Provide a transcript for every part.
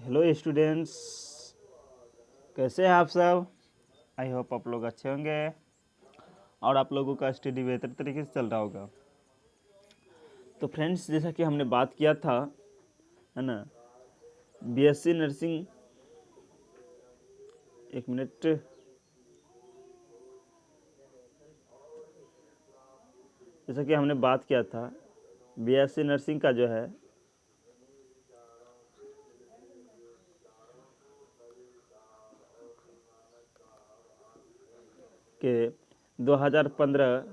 Hello students, कैसे हैं आप सब। आई होप आप लोग अच्छे होंगे और आप लोगों का स्टडी बेहतर तरीके से चल रहा होगा। तो फ्रेंड्स, जैसा कि हमने बात किया था, है ना, बीएससी नर्सिंग, एक मिनट, जैसा कि हमने बात किया था बीएससी नर्सिंग का जो है कि 2015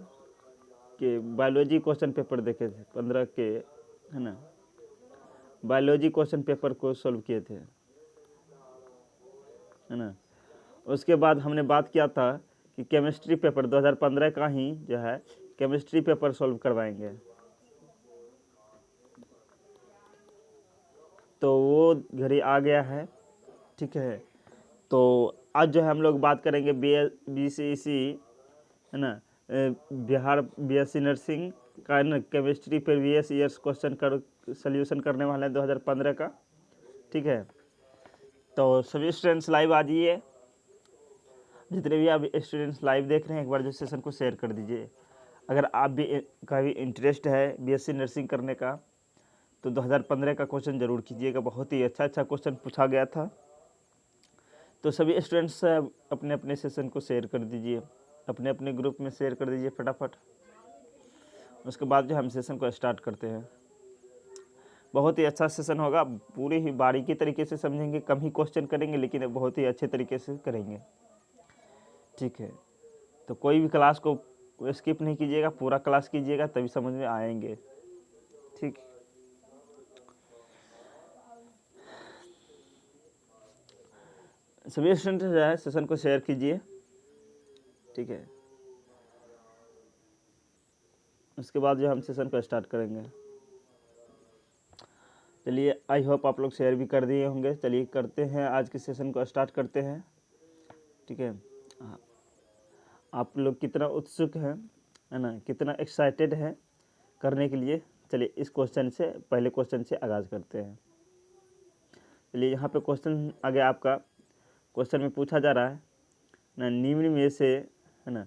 के बायोलॉजी क्वेश्चन पेपर देखे थे, 15 के, है ना, बायोलॉजी क्वेश्चन पेपर को सॉल्व किए थे, है ना। उसके बाद हमने बात किया था कि केमिस्ट्री पेपर 2015 का ही जो है केमिस्ट्री पेपर सॉल्व करवाएंगे। तो वो घड़ी आ गया है, ठीक है। तो आज जो है हम लोग बात करेंगे BCEC, है ना, बिहार बीएससी नर्सिंग का, ना, केमिस्ट्री प्रीवियस ईयर्स क्वेश्चन कर सोल्यूशन करने वाले हैं 2015 का, ठीक है। तो सभी स्टूडेंट्स लाइव आ जाइए, जितने भी आप स्टूडेंट्स लाइव देख रहे हैं एक बार जो सेशन को शेयर कर दीजिए। अगर आप भी का भी इंटरेस्ट है बीएससी नर्सिंग करने का तो 2015 का क्वेश्चन जरूर कीजिएगा, बहुत ही अच्छा क्वेश्चन पूछा गया था। तो सभी स्टूडेंट्स अपने अपने सेशन को शेयर कर दीजिए, अपने अपने ग्रुप में शेयर कर दीजिए फटाफट। उसके बाद जो हम सेशन को स्टार्ट करते हैं, बहुत ही अच्छा सेशन होगा, पूरी ही बारीकी तरीके से समझेंगे, कम ही क्वेश्चन करेंगे लेकिन बहुत ही अच्छे तरीके से करेंगे, ठीक है। तो कोई भी क्लास को स्किप नहीं कीजिएगा, पूरा क्लास कीजिएगा तभी समझ में आएंगे, ठीक। सभी स्टूडेंट जो है सेशन को शेयर कीजिए, ठीक है। उसके बाद जो हम सेशन को स्टार्ट करेंगे। चलिए, आई होप आप लोग शेयर भी कर दिए होंगे। चलिए करते हैं, आज के सेशन को स्टार्ट करते हैं, ठीक है। आप लोग कितना उत्सुक हैं, है ना, कितना एक्साइटेड है करने के लिए। चलिए इस क्वेश्चन से, पहले क्वेश्चन से आगाज़ करते हैं। चलिए यहाँ पे क्वेश्चन आगे आपका क्वेश्चन में पूछा जा रहा है ना, निम्न में से, है ना,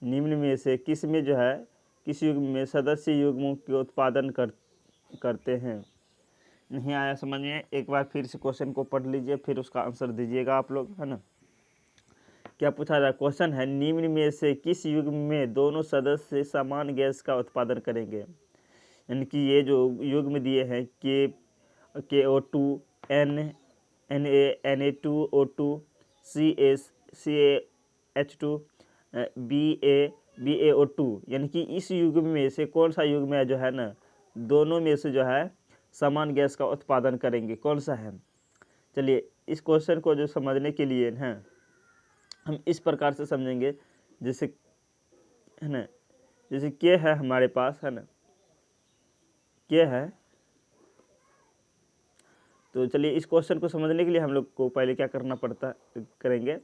निम्न में से किस में जो है, किस युग्म में सदस्य युग्मों के उत्पादन करते हैं। नहीं आया समझ में, एक बार फिर से क्वेश्चन को पढ़ लीजिए, फिर उसका आंसर दीजिएगा आप लोग, है ना। क्या पूछा जा रहा है, क्वेश्चन है निम्न में से किस युग्म में दोनों सदस्य समान गैस का उत्पादन करेंगे। यानी कि ये जो युग्म दिए हैं KO2 Na2O2 CaH2 BaO2, यानी कि इस युग्म में से कौन सा युग्म है जो है ना, दोनों में से जो है समान गैस का उत्पादन करेंगे, कौन सा है। चलिए इस क्वेश्चन को जो समझने के लिए हैं हम इस प्रकार से समझेंगे, जैसे, है ना, जैसे के है हमारे पास, है ना, के है। तो चलिए इस क्वेश्चन को समझने के लिए हम लोग को पहले क्या करना पड़ता करेंगे,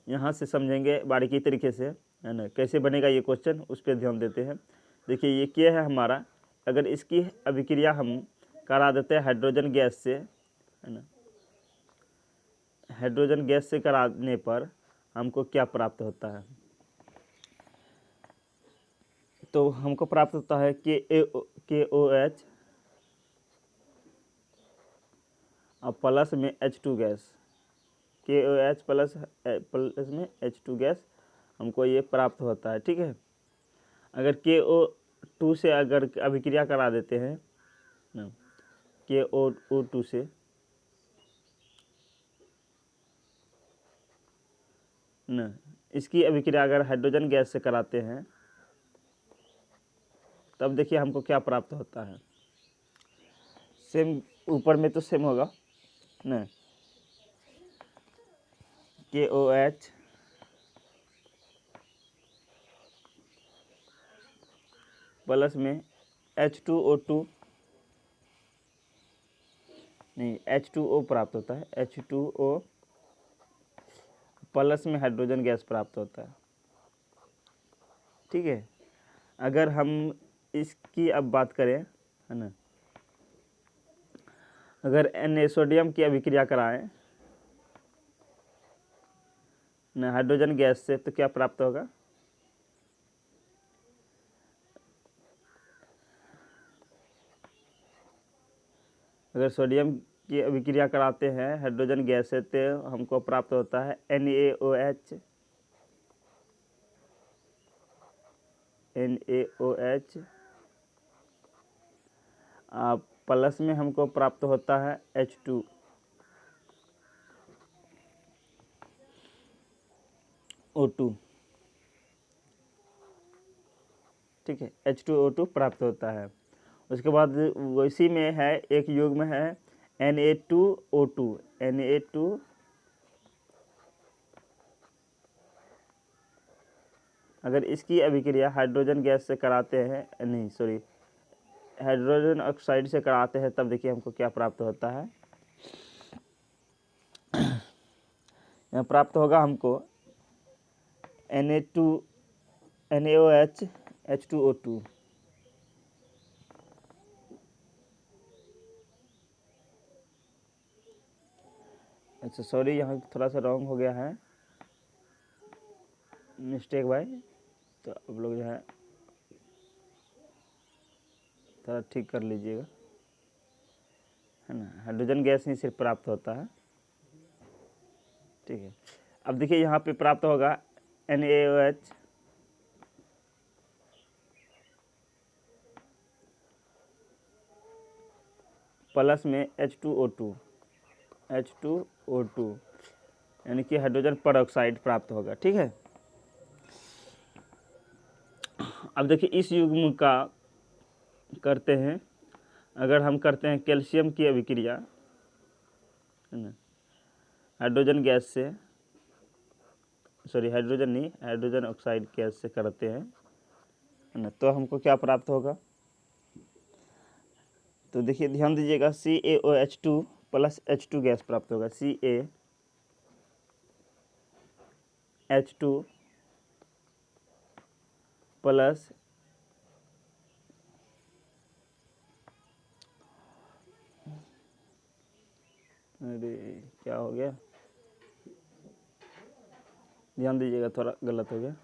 यहाँ से समझेंगे बारीकी तरीके से, है ना, कैसे बनेगा ये क्वेश्चन, उस पर ध्यान देते हैं। देखिए ये के है हमारा, अगर इसकी अभिक्रिया हम करा देते हैं हाइड्रोजन गैस से, है ना, हाइड्रोजन गैस से कराने पर हमको क्या प्राप्त होता है। तो हमको प्राप्त होता है KOH और प्लस में H2 गैस, KOH प्लस में H2 गैस हमको ये प्राप्त होता है, ठीक है। अगर KO2 से अगर अभिक्रिया करा देते हैं ना, KO2 से ना, इसकी अभिक्रिया अगर हाइड्रोजन गैस से कराते हैं तब देखिए हमको क्या प्राप्त होता है। सेम ऊपर में तो सेम होगा ना, KOH प्लस में H2O2, नहीं H2O प्राप्त होता है, H2O प्लस में हाइड्रोजन गैस प्राप्त होता है, ठीक है। अगर हम इसकी अब बात करें, है ना, अगर Na सोडियम की अभिक्रिया कराएं न हाइड्रोजन गैस से तो क्या प्राप्त होगा? अगर सोडियम की अभिक्रिया कराते हैं हाइड्रोजन गैस से तो हमको प्राप्त होता है NaOH प्लस में हमको प्राप्त होता है H2O2, ठीक है, H2O2 प्राप्त होता है। उसके बाद इसी में है एक युग्म है Na2O2 अगर इसकी अभिक्रिया हाइड्रोजन गैस से कराते हैं, नहीं सॉरी, हाइड्रोजन ऑक्साइड से कराते हैं, तब देखिए हमको क्या प्राप्त होता है। यहाँ प्राप्त होगा हमको NaOH H2O2। अच्छा सॉरी, यहाँ थोड़ा सा रॉन्ग हो गया है, मिस्टेक भाई, तो आप लोग जो है थोड़ा ठीक कर लीजिएगा, है ना। हाइड्रोजन गैस ही सिर्फ प्राप्त होता है, ठीक है। अब देखिए यहाँ पे प्राप्त होगा NaOH प्लस में H2O2 यानी कि हाइड्रोजन परऑक्साइड प्राप्त होगा, ठीक है। अब देखिए इस युग्म का करते हैं, अगर हम करते हैं कैल्शियम की अभिक्रिया, है ना, हाइड्रोजन गैस से, सॉरी हाइड्रोजन नहीं, हाइड्रोजन ऑक्साइड गैस से करते हैं, है ना, तो हमको क्या प्राप्त होगा? तो देखिए ध्यान दीजिएगा, CaOH2 प्लस H2 गैस प्राप्त होगा, CaH2 प्लस अरे क्या हो गया, ध्यान दीजिएगा, थोड़ा गलत हो गया।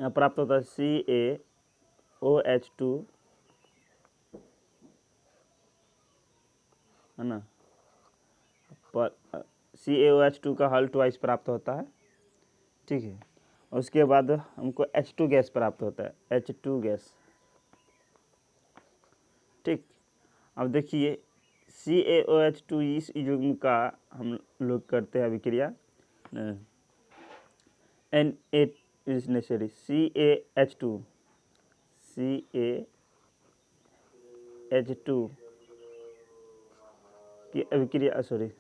यहाँ प्राप्त होता है CaOH2, है ना, पर CaOH2 का हल ट्वाइस प्राप्त होता है, ठीक है। उसके बाद हमको H2 गैस प्राप्त होता है, H2 गैस, ठीक। अब देखिए CaOH2 इस युग्म का हम लोग करते हैं अभिक्रिया CaH2 की अभिक्रिया, सॉरी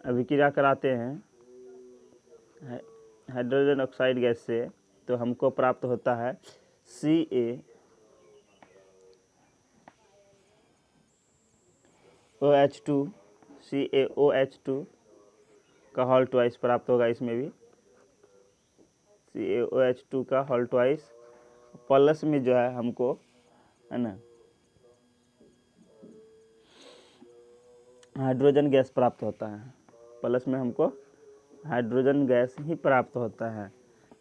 अभिक्रिया कराते हैं हाइड्रोजन ऑक्साइड गैस से, तो हमको प्राप्त होता है CaOH2 का हॉल ट्वाइस प्राप्त होगा, इसमें भी CaOH2 का हॉल ट्वाइस, प्लस में जो है हमको, है ना, हाइड्रोजन गैस प्राप्त होता है, प्लस में हमको हाइड्रोजन गैस ही प्राप्त होता है।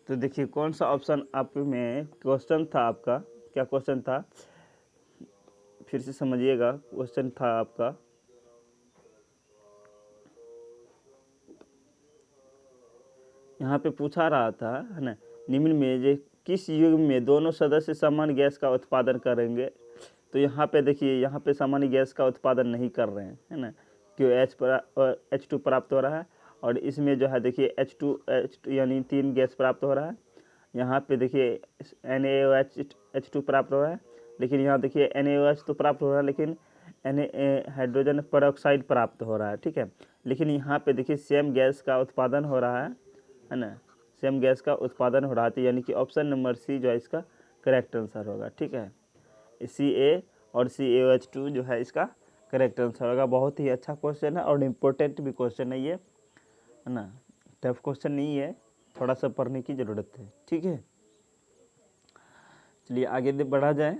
तो देखिए कौन सा ऑप्शन आप में क्वेश्चन था आपका, क्या क्वेश्चन था, फिर से समझिएगा, क्वेश्चन था आपका यहाँ पे पूछा रहा था, है ना, निम्न में जो किस युग्म में दोनों सदस्य समान गैस का उत्पादन करेंगे, तो यहाँ पे देखिए, यहाँ पे सामान्य गैस का उत्पादन नहीं कर रहे हैं, है ना, क्यों H2 प्राप्त हो रहा है, और इसमें जो है देखिए H2 यानी 3 गैस प्राप्त हो रहा है। यहाँ पे देखिए NaOH प्राप्त हो रहा है, लेकिन यहाँ देखिए NaOH तो प्राप्त हो रहा है, लेकिन हाइड्रोजन परऑक्साइड प्राप्त हो रहा है, ठीक है। लेकिन यहाँ पे देखिए सेम गैस का उत्पादन हो रहा है ना, सेम गैस का उत्पादन हो रहा है, यानी कि ऑप्शन नंबर सी जो है इसका करेक्ट आंसर होगा, ठीक है। Ca और CaOH2 जो है इसका करेक्ट आंसर होगा। बहुत ही अच्छा क्वेश्चन है और इम्पोर्टेंट भी क्वेश्चन है ये, है ना, टफ क्वेश्चन नहीं है, थोड़ा सा पढ़ने की ज़रूरत है, ठीक है। चलिए आगे बढ़ा जाए।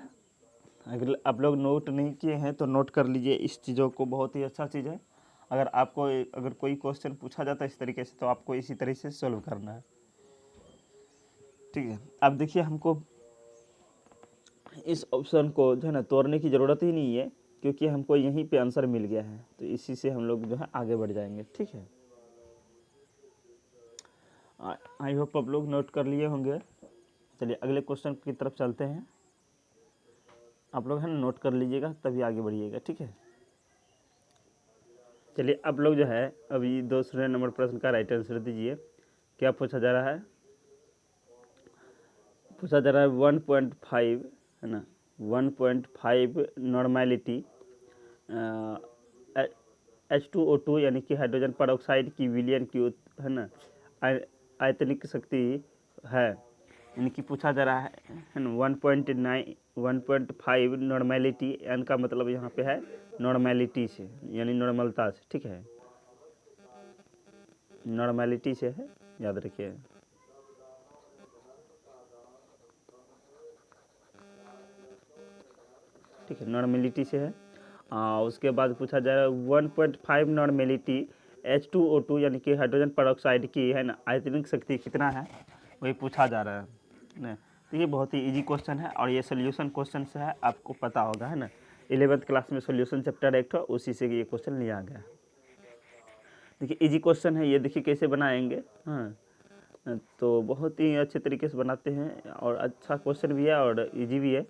अगर आप लोग नोट नहीं किए हैं तो नोट कर लीजिए इस चीज़ों को, बहुत ही अच्छा चीज़ है। अगर आपको अगर कोई क्वेश्चन पूछा जाता है इस तरीके से तो आपको इसी तरह से सॉल्व करना है, ठीक है। अब देखिए हमको इस ऑप्शन को जो है ना तोड़ने की ज़रूरत ही नहीं है, क्योंकि हमको यहीं पे आंसर मिल गया है, तो इसी से हम लोग जो है आगे बढ़ जाएंगे, ठीक है। आई होप आप लोग नोट कर लिए होंगे। चलिए अगले क्वेश्चन की तरफ चलते हैं। आप लोग है ना नोट कर लीजिएगा तभी आगे बढ़िएगा, ठीक है। चलिए आप लोग जो है अभी दूसरे नंबर प्रश्न का राइट आंसर दीजिए। क्या पूछा जा रहा है? पूछा जा रहा है 1.5 है ना, 1.5 नॉर्मेलिटी H2O2 यानी कि हाइड्रोजन पर ऑक्साइड की विलयन की है ना आयतनिक शक्ति है, यानी कि पूछा जा रहा है ना 1.5 नॉर्मेलिटी, एन का मतलब यहाँ पे है नॉर्मेलिटी से, यानी नॉर्मलता से, ठीक है, नॉर्मेलिटी से है, याद रखिए। ठीक है, नॉर्मेलिटी से है। उसके बाद पूछा जा रहा है 1.5 नॉर्मेलिटी H2O2 यानी कि हाइड्रोजन परऑक्साइड की है ना आयतनिक शक्ति कितना है, वही पूछा जा रहा है ना। तो ये बहुत ही इजी क्वेश्चन है और ये सोल्यूशन क्वेश्चन से है, आपको पता होगा है ना। 11th क्लास में सोल्यूशन चैप्टर एक था, उसी से ये क्वेश्चन लिया गया। देखिए इजी क्वेश्चन है ये, देखिए कैसे बनाएंगे। हाँ, तो बहुत ही अच्छे तरीके से बनाते हैं और अच्छा क्वेश्चन भी है और इजी भी है।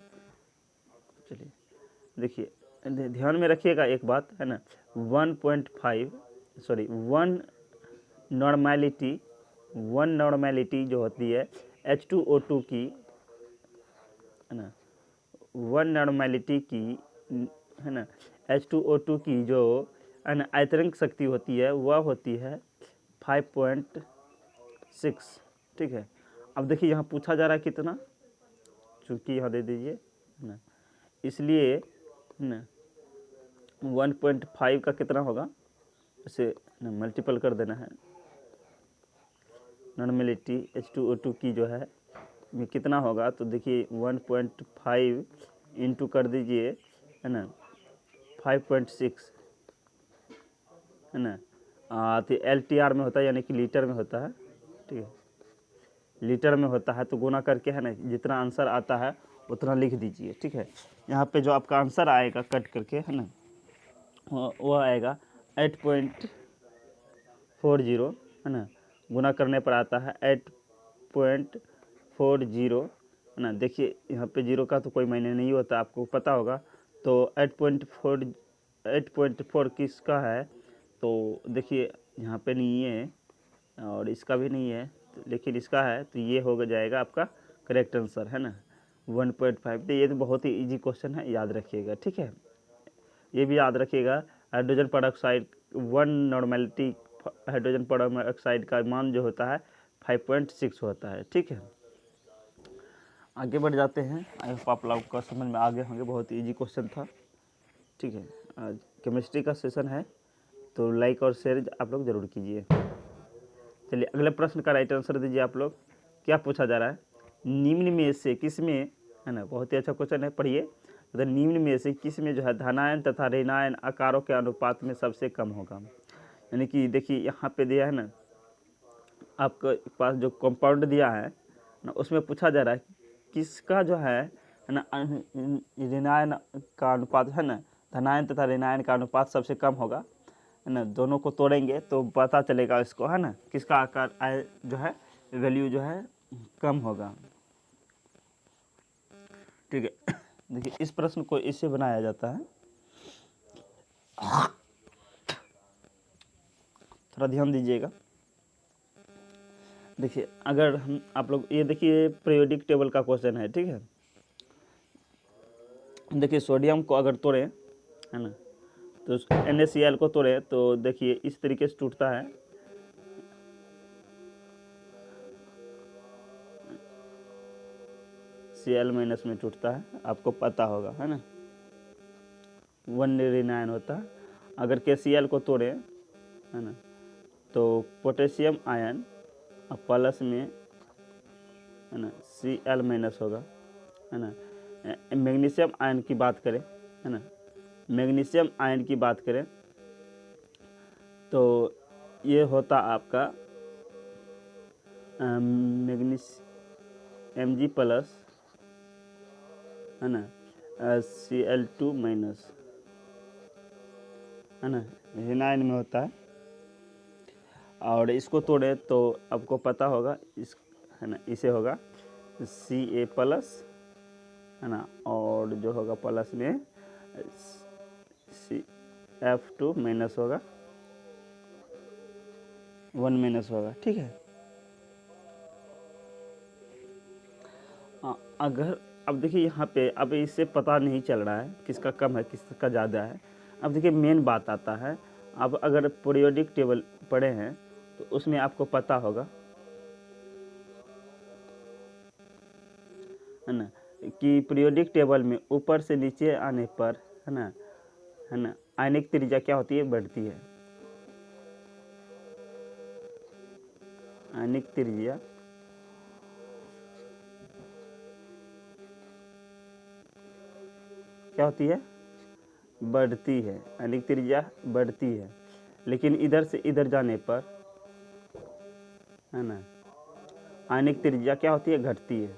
चलिए देखिए ध्यान में रखिएगा एक बात है ना, 1 नॉर्मेलिटी जो होती है H2O2 की है ना, 1 नॉर्मेलिटी की है ना H2O2 की जो है ना आयतनिक शक्ति होती है वह होती है 5.6, ठीक है। अब देखिए यहाँ पूछा जा रहा है कितना, चूँकि यहाँ दे दीजिए है ना, इसलिए है ना 1.5 का कितना होगा, इसे मल्टीपल कर देना है। नॉर्मेलिटी H2O2 की जो है में कितना होगा, तो देखिए 1.5 इंटू कर दीजिए है ना 5.6 है ना। तो LTR में होता है यानी कि लीटर में होता है, ठीक है, लीटर में होता है, तो गुना करके है ना जितना आंसर आता है उतना लिख दीजिए, ठीक है। यहाँ पे जो आपका आंसर आएगा कट करके है ना वो आएगा 8.40 है ना, गुना करने पर आता है 8.40 है ना। देखिए यहाँ पे जीरो का तो कोई मायने नहीं होता, आपको पता होगा। तो 8.4 किसका है, तो देखिए यहाँ पे नहीं है और इसका भी नहीं है, लेकिन इसका है, तो ये हो जाएगा आपका करेक्ट आंसर है ना 1.5। तो ये तो बहुत ही इजी क्वेश्चन है, याद रखिएगा, ठीक है। ये भी याद रखिएगा hydrogen peroxide 1 normality hydrogen peroxide का मान जो होता है 5.6 होता है, ठीक है। आगे बढ़ जाते हैं। आई होप आप लोग का समझ में आ गए होंगे, बहुत इजी क्वेश्चन था, ठीक है। आज केमिस्ट्री का सेशन है तो लाइक और शेयर आप लोग ज़रूर कीजिए। चलिए अगले प्रश्न का राइट आंसर दीजिए आप लोग। क्या पूछा जा रहा है, निम्न में से किस में है ना, बहुत ही अच्छा क्वेश्चन है, पढ़िए। तो निम्न में से किस में जो है धनायन तथा ऋणायन आकारों के अनुपात में सबसे कम होगा, यानी कि देखिए यहाँ पे दिया है ना आपके पास जो कंपाउंड दिया है ना, उसमें पूछा जा रहा है किसका जो है ना ऋणायन का अनुपात है ना, धनायन तथा ऋणायन का अनुपात सबसे कम होगा है ना। दोनों को तोड़ेंगे तो पता चलेगा इसको है ना, किसका आकार जो है वैल्यू जो है कम होगा, ठीक है। देखिए इस प्रश्न को इससे बनाया जाता है, थोड़ा ध्यान दीजिएगा। देखिए अगर हम आप लोग ये देखिए पीरियोडिक टेबल का क्वेश्चन है, ठीक है। देखिए सोडियम को अगर तोड़ें है ना, तो NaCl को तोड़ें तो देखिए इस तरीके से टूटता है, Cl- में टूटता है, आपको पता होगा है ना, 1 ऋणायन होता है। अगर KCl को तोड़ें है ना, तो पोटेशियम आयन प्लस में है ना Cl- होगा, है ना। मैग्नीशियम आयन की बात करें, है ना, मैग्नीशियम आयन की बात करें तो ये होता आपका Mg प्लस, है ना, Cl2 माइनस, है ना, हीनाइन में होता है। और इसको तोड़े तो आपको पता होगा इस, है ना, इसे होगा Ca प्लस, है ना, और जो होगा प्लस में F2 माइनस होगा, 1 माइनस होगा, ठीक है। अगर अब देखिए यहाँ पे अब इससे पता नहीं चल रहा है किसका कम है किसका ज़्यादा है। अब देखिए मेन बात आता है, अब अगर पीरियोडिक टेबल पढ़े हैं तो उसमें आपको पता होगा, है ना, कि पीरियोडिक टेबल में ऊपर से नीचे आने पर, है ना, आयनिक त्रिज्या क्या होती है, बढ़ती है। आयनिक त्रिज्या क्या होती है, बढ़ती है। आयनिक त्रिज्या बढ़ती है, लेकिन इधर से इधर जाने पर, है ना, आयनिक त्रिज्या क्या होती है, घटती है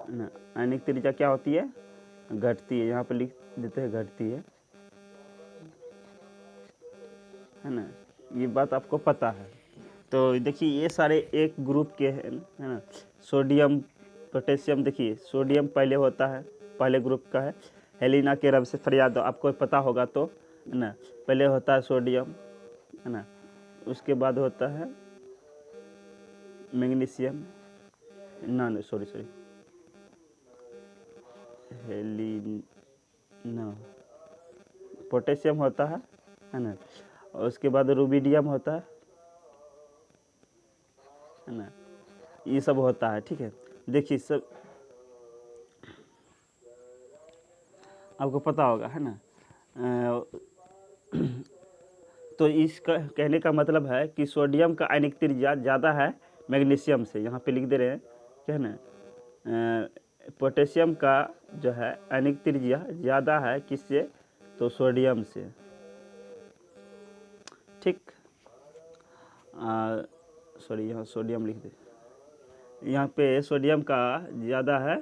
ना। आयनिक त्रिज्या क्या होती है, घटती है। यहाँ पर लिख देते हैं घटती है ना। ये बात आपको पता है। तो देखिए ये सारे एक ग्रुप के हैं, है ना। सोडियम पोटेशियम, देखिए सोडियम पहले होता है, पहले ग्रुप का है। हेलिना के रब से फरियाद आपको पता होगा तो, है ना, पहले होता है सोडियम, है ना, उसके बाद होता है मैग्नीशियम, ना सॉरी हेलिना, पोटेशियम होता है ना, और उसके बाद रूबिडियम होता है ना, ये सब होता है, ठीक है। देखिए सब आपको पता होगा, है ना। तो इसका कहने का मतलब है कि सोडियम का आयनिक त्रिज्या ज़्यादा है मैग्नीशियम से, यहाँ पे लिख दे रहे हैं, क्या है ना, पोटेशियम का जो है आयनिक त्रिज्या ज़्यादा है किससे, तो सोडियम से, ठीक। सॉरी यहाँ सोडियम लिख दे, यहाँ पे सोडियम का ज़्यादा है,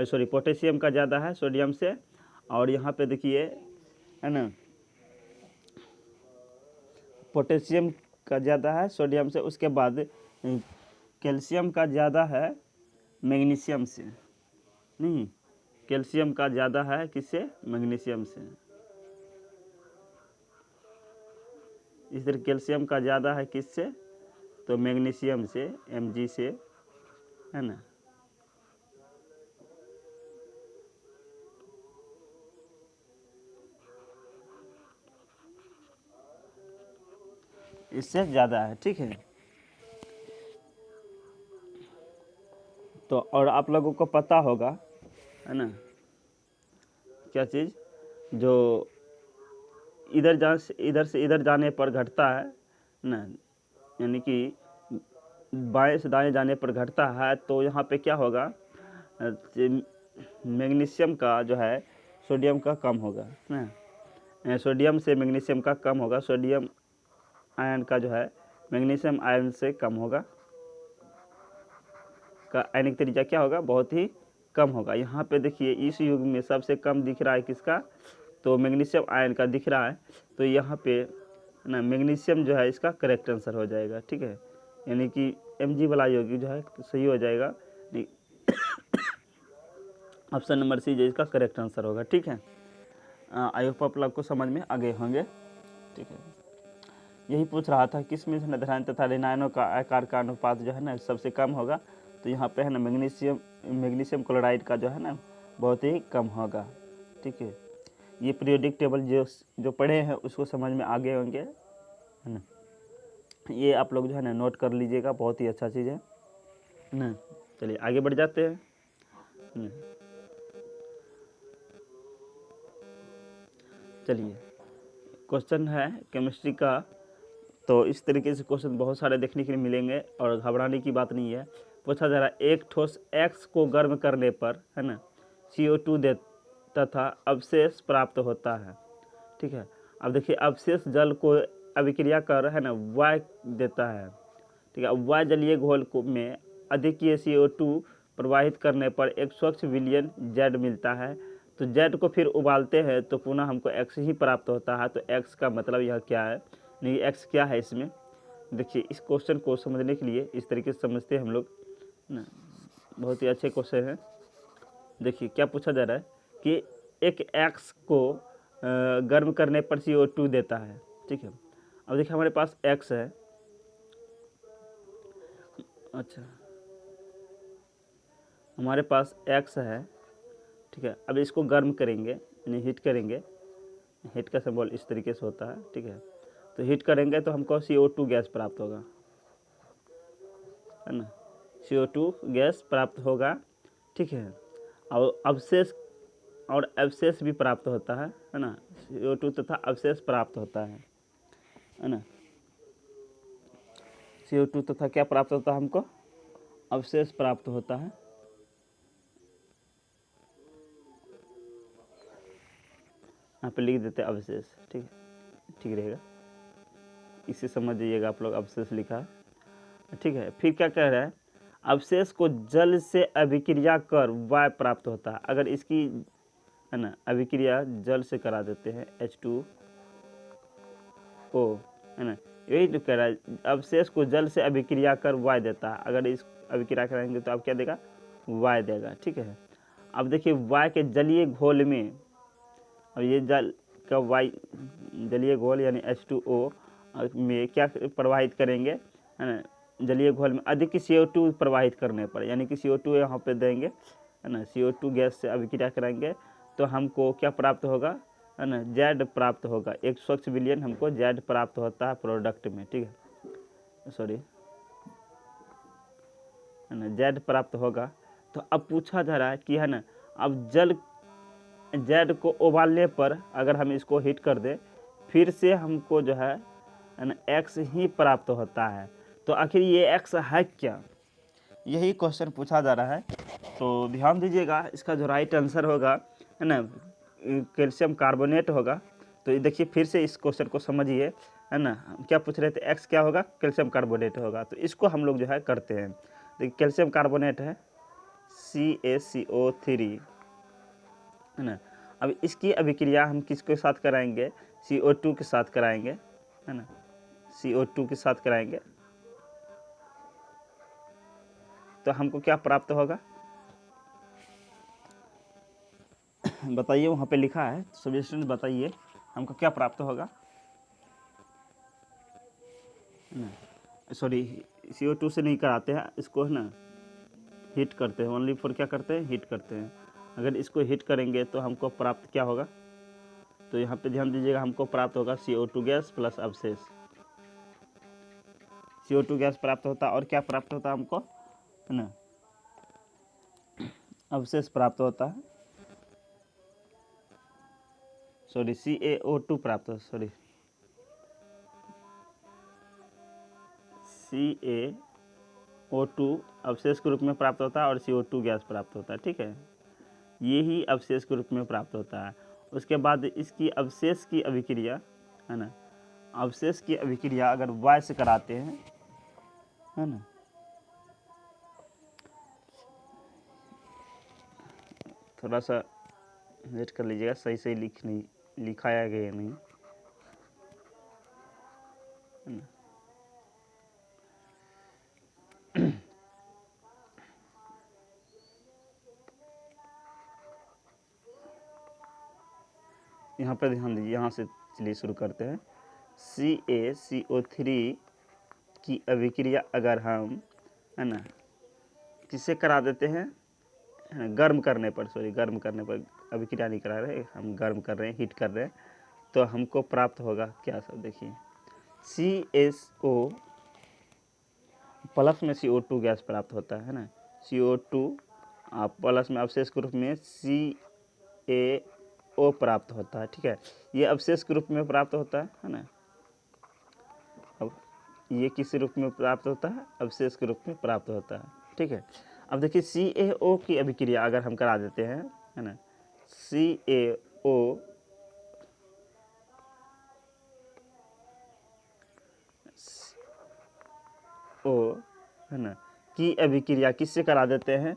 सॉरी पोटेशियम का ज़्यादा है सोडियम से। और यहाँ पे देखिए, है ना, पोटेशियम का ज़्यादा है सोडियम से, उसके बाद कैल्शियम का ज़्यादा है मैग्नीशियम से, नहीं, कैल्शियम का ज़्यादा है किससे, मैग्नीशियम से। इस तरह कैल्शियम का ज़्यादा है किससे, तो मैग्नीशियम से, Mg से, है ना। इससे ज़्यादा है, ठीक है। तो और आप लोगों को पता होगा, है ना, क्या चीज़, जो इधर से इधर जाने पर घटता है ना, यानी कि बाएं से दाएं जाने पर घटता है, तो यहाँ पे क्या होगा, मैग्नीशियम का जो है सोडियम का कम होगा ना, सोडियम से मैग्नीशियम का कम होगा, सोडियम आयन का जो है मैग्नीशियम आयन से कम होगा, का आयनिक त्रिज्या क्या होगा, बहुत ही कम होगा। यहाँ पे देखिए इस युग में सबसे कम दिख रहा है किसका, तो मैग्नीशियम आयन का दिख रहा है। तो यहाँ पे ना मैग्नीशियम जो है इसका करेक्ट आंसर हो जाएगा, ठीक है, यानी कि Mg वाला योग जो है सही हो जाएगा, ऑप्शन नंबर सी जो इसका करेक्ट आंसर होगा, ठीक है। आई होप आप लोग को समझ में आगे होंगे, ठीक है। यही पूछ रहा था किस में धाराएं तथा ऋणायनों का आकार का अनुपात जो है ना सबसे कम होगा, तो यहाँ पे है ना मैग्नीशियम क्लोराइड का जो है ना बहुत ही कम होगा, ठीक है। ये पीरियोडिक टेबल जो पढ़े हैं उसको समझ में आगे होंगे, है ना। ये आप लोग जो है ना नोट कर लीजिएगा, बहुत ही अच्छा चीज़ है ना। चलिए आगे बढ़ जाते हैं। चलिए क्वेश्चन है केमिस्ट्री का, तो इस तरीके से क्वेश्चन बहुत सारे देखने के लिए मिलेंगे और घबराने की बात नहीं है। पूछा जा रहा है एक ठोस X को गर्म करने पर, है ना, CO2 दे तथा अवशेष प्राप्त होता है। ठीक है, अब देखिए अवशेष जल को अभिक्रिया कर, है ना, Y देता है। ठीक है, अब Y जलीय घोल में अधिकीय CO2 प्रवाहित करने पर एक स्वच्छ विलयन Z मिलता है। तो Z को फिर उबालते हैं तो पुनः हमको X ही प्राप्त होता है। तो X का मतलब यह क्या है, नहीं X क्या है इसमें। देखिए इस क्वेश्चन को समझने के लिए इस तरीके से समझते हैं हम लोग ना, बहुत ही अच्छे क्वेश्चन हैं। देखिए क्या पूछा जा रहा है कि एक X को गर्म करने पर CO2 देता है। ठीक है, अब देखिए हमारे पास X है, अच्छा हमारे पास X है। ठीक है, अब इसको गर्म करेंगे यानी हीट करेंगे, हीट का सिंबल इस तरीके से होता है। ठीक है, तो हीट करेंगे तो हमको CO2 गैस प्राप्त होगा, है ना, CO2 गैस प्राप्त होगा। ठीक है, और अवशेष भी प्राप्त होता है ना, CO2 तथा अवशेष प्राप्त होता है ना। CO2 तथा क्या प्राप्त होता है हमको, अवशेष प्राप्त होता है। यहाँ पे लिख देते हैं अवशेष। ठीक है, ठीक रहेगा, इसे समझ जाइएगा आप लोग, अवशेष लिखा है। ठीक है, फिर क्या कह रहा है, अवशेष को जल से अभिक्रिया कर Y प्राप्त होता है। अगर इसकी, है ना, अभिक्रिया जल से करा देते हैं H2O, है ना, यही तो कह रहा है, अवशेष को जल से अभिक्रिया कर Y देता है। अगर इस अभिक्रिया कराएंगे तो आप क्या देगा, Y देगा। ठीक है, अब देखिए Y के जलीय घोल में, अब ये जल का Y जलीय घोल यानी H2O में क्या प्रवाहित करेंगे, है ना, जलीय घोल में अधिक CO2 प्रवाहित करने पर, यानी कि CO2 यहाँ पे देंगे, है ना, CO2 गैस से अभिक्रिया कराएंगे तो हमको क्या प्राप्त होगा, है ना, Z प्राप्त होगा। एक स्वच्छ विलयन हमको Z प्राप्त होता है प्रोडक्ट में। ठीक है, सॉरी, है ना, Z प्राप्त होगा। तो अब पूछा जा रहा है कि, है ना, अब Z को उबालने पर अगर हम इसको हीट कर दें फिर से हमको जो है ना X ही प्राप्त होता है। तो आखिर ये X है क्या, यही क्वेश्चन पूछा जा रहा है। तो ध्यान दीजिएगा, इसका जो राइट आंसर होगा, है ना, कैल्शियम कार्बोनेट होगा। तो देखिए फिर से इस क्वेश्चन को समझिए, है ना, क्या पूछ रहे थे, X क्या होगा, कैल्शियम कार्बोनेट होगा। तो इसको हम लोग जो है करते हैं। देखिए कैल्शियम कार्बोनेट है CaCO3, है ना। अब इसकी अभिक्रिया हम किसके साथ कराएंगे, CO2 के साथ कराएंगे, है ना, CO2 के साथ कराएंगे तो हमको क्या प्राप्त होगा बताइए, वहाँ पे लिखा है, सभी स्टूडेंट बताइए हमको क्या प्राप्त होगा। सॉरी, CO2 से नहीं कराते हैं इसको, है ना, हीट करते हैं, ओनली फॉर क्या करते हैं, हीट करते हैं। अगर इसको हीट करेंगे तो हमको प्राप्त क्या होगा, तो यहाँ पे ध्यान दीजिएगा, हमको प्राप्त होगा CO2 गैस प्लस अवशेष। CO2 गैस प्राप्त होता है और क्या प्राप्त होता है हमको, है ना, अवशेष प्राप्त होता है। सॉरी, CaO2 प्राप्त हो, सॉरी CaO2 अवशेष के रूप में प्राप्त होता है और CO2 गैस प्राप्त होता है। ठीक है, ये ही अवशेष के रूप में प्राप्त होता है। उसके बाद इसकी अवशेष की अभिक्रिया, है ना, अवशेष की अभिक्रिया अगर Y से कराते हैं, है ना, थोड़ा सा वेट कर लीजिएगा, सही सही लिखाया गया नहीं, है ना। यहाँ पर ध्यान दीजिए, यहाँ से चलिए शुरू करते हैं। CaCO3 की अभिक्रिया अगर हम, है ना, किससे करा देते हैं, गर्म करने पर, सॉरी गर्म करने पर, अभिक्रिया नहीं करा रहे हम, गर्म कर रहे हैं, हीट कर रहे हैं, तो हमको प्राप्त होगा क्या, सब देखिए CaO प्लस में CO2 गैस प्राप्त होता है ना, CO2 प्लस में अवशेष के रूप में CaO प्राप्त होता है। ठीक है, ये अवशेष के रूप में प्राप्त होता है ना। अब ये किस रूप में प्राप्त होता है, अवशेष के रूप में प्राप्त होता है। ठीक। ठीक है। अब देखिए CaO की अभिक्रिया अगर हम करा देते हैं, है ना, CaO है ना की अभिक्रिया किससे करा देते हैं,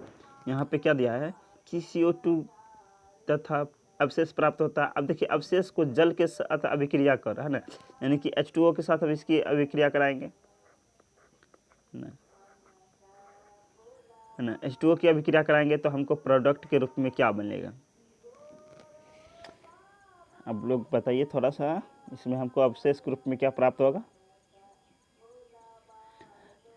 यहाँ पे क्या दिया है कि CO2 तथा अवशेष प्राप्त होता है। अब देखिए अवशेष को जल के साथ अभिक्रिया कर, है ना, यानी कि H2O के साथ हम इसकी अभिक्रिया कराएंगे, है ना, H2O की अभिक्रिया कराएंगे तो हमको प्रोडक्ट के रूप में क्या बनेगा। अब लोग बताइए थोड़ा सा, इसमें हमको अवशेष के रूप में क्या प्राप्त होगा,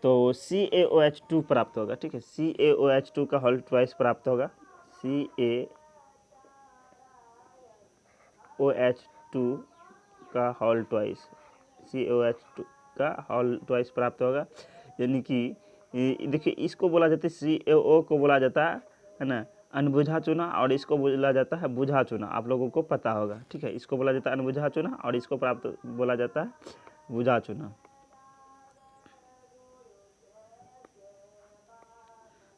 तो CaOH2 प्राप्त होगा, ठीक है, CaOH2 का होल ट्वाइस प्राप्त होगा, CaOH2 का होल ट्वाइस, CaOH2 का होल ट्वाइस प्राप्त होगा, यानी कि देखिए इसको बोला जाता है CaO को बोला जाता है ना अनबुझा चूना, और इसको बोला जाता है बुझा चूना, आप लोगों को पता होगा, ठीक है, इसको बोला जाता है अनबुझा चूना और इसको प्राप्त बोला जाता है बुझा चूना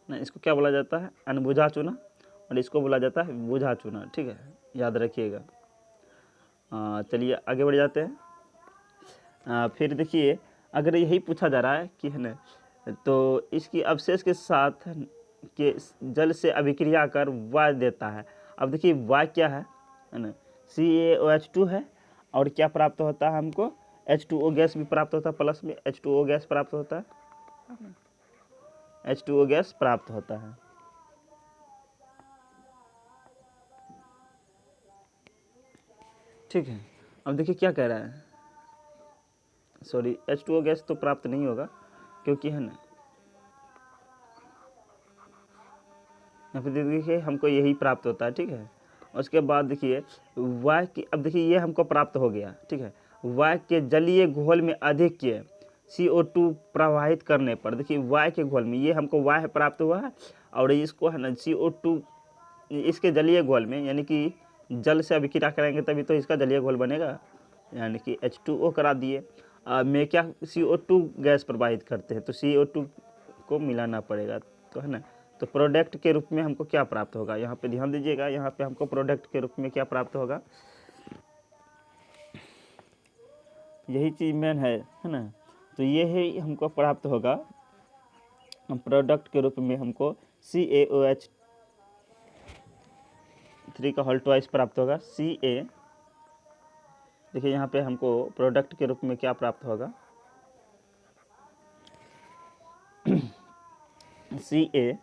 ना, इसको क्या बोला जाता है अनबुझा चूना और इसको बोला जाता है बुझा चूना, ठीक है, याद रखिएगा। चलिए आगे बढ़ जाते हैं। फिर देखिए अगर यही पूछा जा रहा है कि है ना, तो इसकी अवशेष के साथ के जल से अभिक्रिया कर वाय देता है। अब देखिए वाय क्या है ना, CaOH2 है और क्या प्राप्त होता है हमको H2O गैस भी प्राप्त होता है, प्लस में H2O गैस प्राप्त होता है, H2O गैस प्राप्त होता है। ठीक है, अब देखिए क्या कह रहा है, सॉरी H2O गैस तो प्राप्त नहीं होगा क्योंकि है ना, यहाँ पे देखिए हमको यही प्राप्त होता है, ठीक है। उसके बाद देखिए वाय की, अब देखिए ये हमको प्राप्त हो गया, ठीक है, वाय के जलीय घोल में अधिक के CO2 प्रवाहित करने पर, देखिए वाय के घोल में ये हमको वाय प्राप्त हुआ है और इसको है ना CO2 इसके जलीय घोल में, यानी कि जल से अभिक्रिया करेंगे तभी तो इसका जलीय घोल बनेगा, यानी कि H2O करा दिए। में क्या CO2 गैस प्रवाहित करते हैं तो CO2 को मिलाना पड़ेगा, तो है ना, तो प्रोडक्ट के रूप में हमको क्या प्राप्त होगा, यहाँ पे ध्यान दीजिएगा, यहाँ पे हमको प्रोडक्ट के रूप में क्या प्राप्त होगा, यही चीज़ मेन है ना, तो ये ही हमको प्राप्त होगा प्रोडक्ट के रूप में, हमको CaOH3 का होल ट्वाइस प्राप्त होगा। देखिए यहाँ पे हमको प्रोडक्ट के रूप में क्या प्राप्त होगा, CaHCO3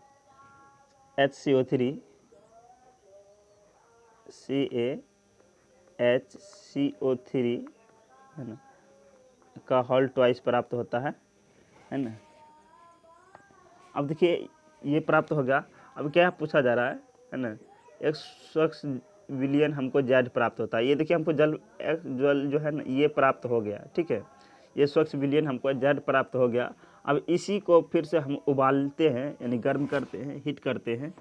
है ना का होल ट्वाइस प्राप्त होता है ना। अब देखिए ये प्राप्त हो गया, अब क्या पूछा जा रहा है ना, 100 बिलियन हमको जेड प्राप्त होता है, ये देखिए हमको जल जो है ना ये प्राप्त हो गया, ठीक है, ये 100 बिलियन हमको जेड प्राप्त हो गया। अब इसी को फिर से हम उबालते हैं, यानी गर्म करते हैं, हीट करते हैं,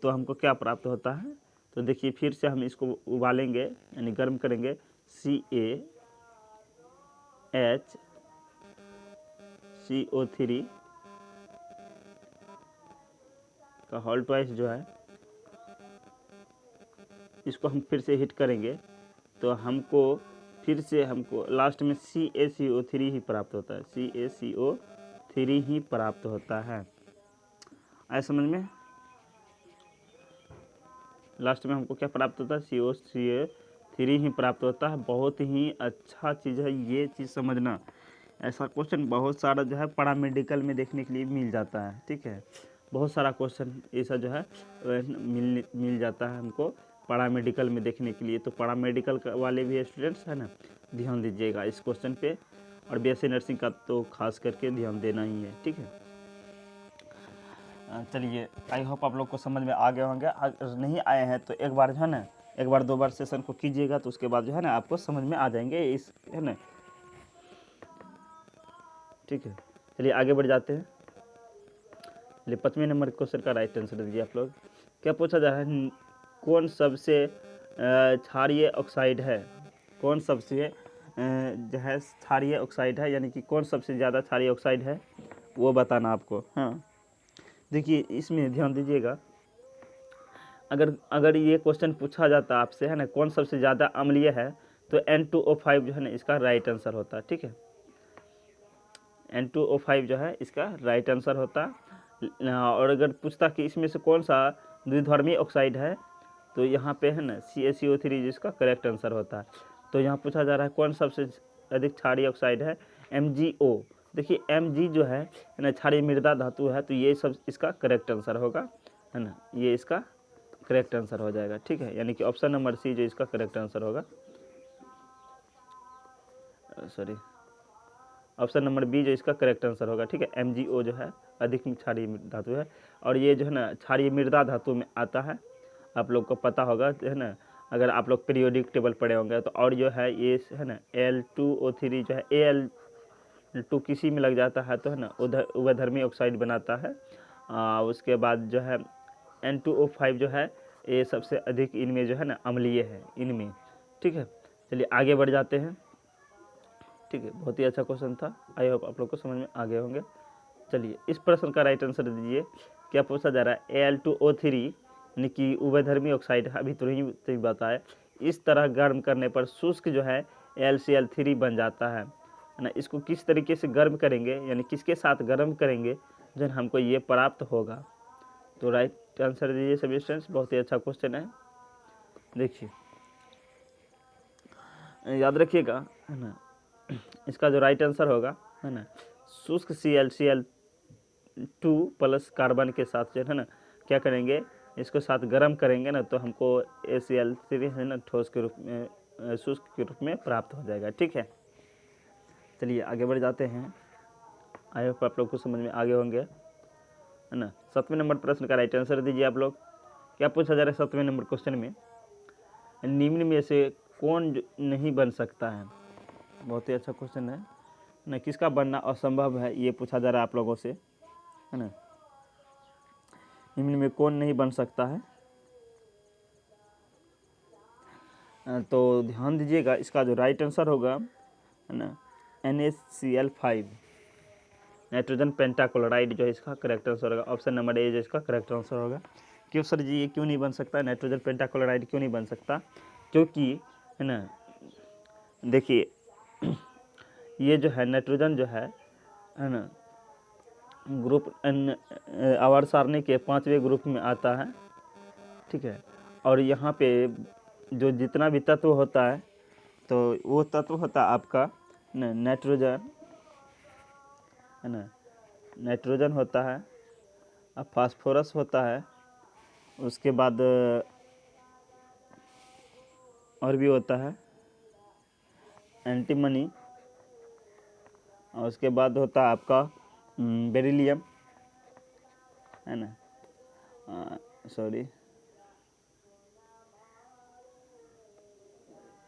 तो हमको क्या प्राप्त होता है, तो देखिए फिर से हम इसको उबालेंगे यानी गर्म करेंगे, CaHCO3 का होल ट्वाइस जो है इसको हम फिर से हिट करेंगे तो हमको फिर से हमको लास्ट में CaCO3 ही प्राप्त होता है, CaCO3 ही प्राप्त होता है। आया समझ में, लास्ट में हमको क्या प्राप्त होता है, CaCO3 ही प्राप्त होता है। बहुत ही अच्छा चीज़ है ये चीज़ समझना, ऐसा क्वेश्चन बहुत सारा जो है पैरामेडिकल में देखने के लिए मिल जाता है, ठीक है, बहुत सारा क्वेश्चन ऐसा जो है मिल जाता है हमको पैरामेडिकल में देखने के लिए, तो पैरामेडिकल वाले भी स्टूडेंट्स है ना ध्यान दीजिएगा इस क्वेश्चन पे, और BSc नर्सिंग का तो खास करके ध्यान देना ही है, ठीक है। चलिए आई होप आप लोग को समझ में आ गए होंगे, अगर नहीं आए हैं तो एक बार जो है ना, एक बार दो बार सेशन को कीजिएगा तो उसके बाद जो है ना आपको समझ में आ जाएंगे इस, है ना, ठीक है। चलिए आगे बढ़ जाते हैं। चलिए 5वें नंबर क्वेश्चन का राइट आंसर दीजिए आप लोग। क्या पूछा जा रहा है, कौन सबसे क्षारीय ऑक्साइड है, कौन सबसे जो है क्षारीय ऑक्साइड है, यानी कि कौन सबसे ज़्यादा क्षारीय ऑक्साइड है वो बताना आपको। हाँ देखिए इसमें ध्यान दीजिएगा, अगर ये क्वेश्चन पूछा जाता आपसे, है ना, कौन सबसे ज़्यादा अम्लीय है, तो N2O5 जो है ना इसका राइट आंसर होता है। ठीक है, N2O5 जो है इसका राइट आंसर होता। और अगर पूछता कि इसमें से कौन सा द्विधर्मी ऑक्साइड है, तो यहाँ पे है ना CaCO3 जिसका करेक्ट आंसर होता है। तो यहाँ पूछा जा रहा है कौन सबसे अधिक क्षारीय ऑक्साइड है, MgO। देखिए Mg जो है ना क्षारीय मृदा धातु है, तो ये सब इसका करेक्ट आंसर होगा, है ना, ये इसका करेक्ट आंसर हो जाएगा। ठीक है, यानी कि ऑप्शन नंबर सी जो इसका करेक्ट आंसर होगा, सॉरी, ऑप्शन नंबर बी जो इसका करेक्ट आंसर होगा। ठीक है, MgO जो है अधिक क्षारीय धातु है, और ये जो है ना क्षारीय मृदा धातु में आता है, आप लोग को पता होगा, है ना, अगर आप लोग पीरियोडिक टेबल पढ़े होंगे तो। और जो है ये है ना Al2O3 जो है Al2 किसी में लग जाता है तो है ना उभयधर्मी ऑक्साइड बनाता है। उसके बाद जो है N2O5 जो है ये सबसे अधिक इनमें जो है ना अम्लीय है इनमें। ठीक है, चलिए आगे बढ़ जाते हैं। ठीक है, बहुत ही अच्छा क्वेश्चन था, आई होप आप लोग को समझ में आ गए होंगे। चलिए इस प्रश्न का राइट आंसर दीजिए। क्या पूछा जा रहा है, Al2O3 यानी कि उभयधर्मी ऑक्साइड है, अभी तुरंत ही बताया, इस तरह गर्म करने पर शुष्क जो है LCl3 बन जाता है ना। इसको किस तरीके से गर्म करेंगे, यानी किसके साथ गर्म करेंगे जो हमको ये प्राप्त होगा। तो राइट आंसर दीजिए सभी स्टूडेंट्स, बहुत ही अच्छा क्वेश्चन है। देखिए याद रखिएगा, है ना, इसका जो राइट आंसर होगा, है ना, शुष्क ClCl2 प्लस कार्बन के साथ जो है ना क्या करेंगे, इसको साथ गर्म करेंगे ना, तो हमको ACl3 है ना ठोस के रूप में, शुष्क के रूप में प्राप्त हो जाएगा। ठीक है, चलिए आगे बढ़ जाते हैं। आई होप आप लोग को समझ में आगे होंगे, है ना। 7वें नंबर प्रश्न का राइट आंसर दीजिए आप लोग। क्या पूछा जा रहा है 7वें नंबर क्वेश्चन में, निम्न में से कौन नहीं बन सकता है। बहुत ही अच्छा क्वेश्चन है ना, किसका बनना असंभव है ये पूछा जा रहा है आप लोगों से, है ना। निम्न में कौन नहीं बन सकता है, तो ध्यान दीजिएगा, इसका जो राइट आंसर होगा, है ना, NaCl5 नाइट्रोजन पेंटाक्लोराइड जो है इसका करेक्ट आंसर होगा। ऑप्शन नंबर ए जो इसका करेक्ट आंसर होगा। क्यों सर जी ये क्यों नहीं बन सकता, नाइट्रोजन पेंटाक्लोराइड क्यों नहीं बन सकता, क्योंकि है ना देखिए ये जो है नाइट्रोजन जो है ना ग्रुप आवर्त सारणी के 5वें ग्रुप में आता है। ठीक है, और यहाँ पे जो जितना भी तत्व होता है, तो वो तत्व होता है आपका नाइट्रोजन, है ना, नाइट्रोजन होता है, अब फास्फोरस होता है, उसके बाद और भी होता है एंटीमनी, और उसके बाद होता है आपका बेरिलियम, है ना, सॉरी,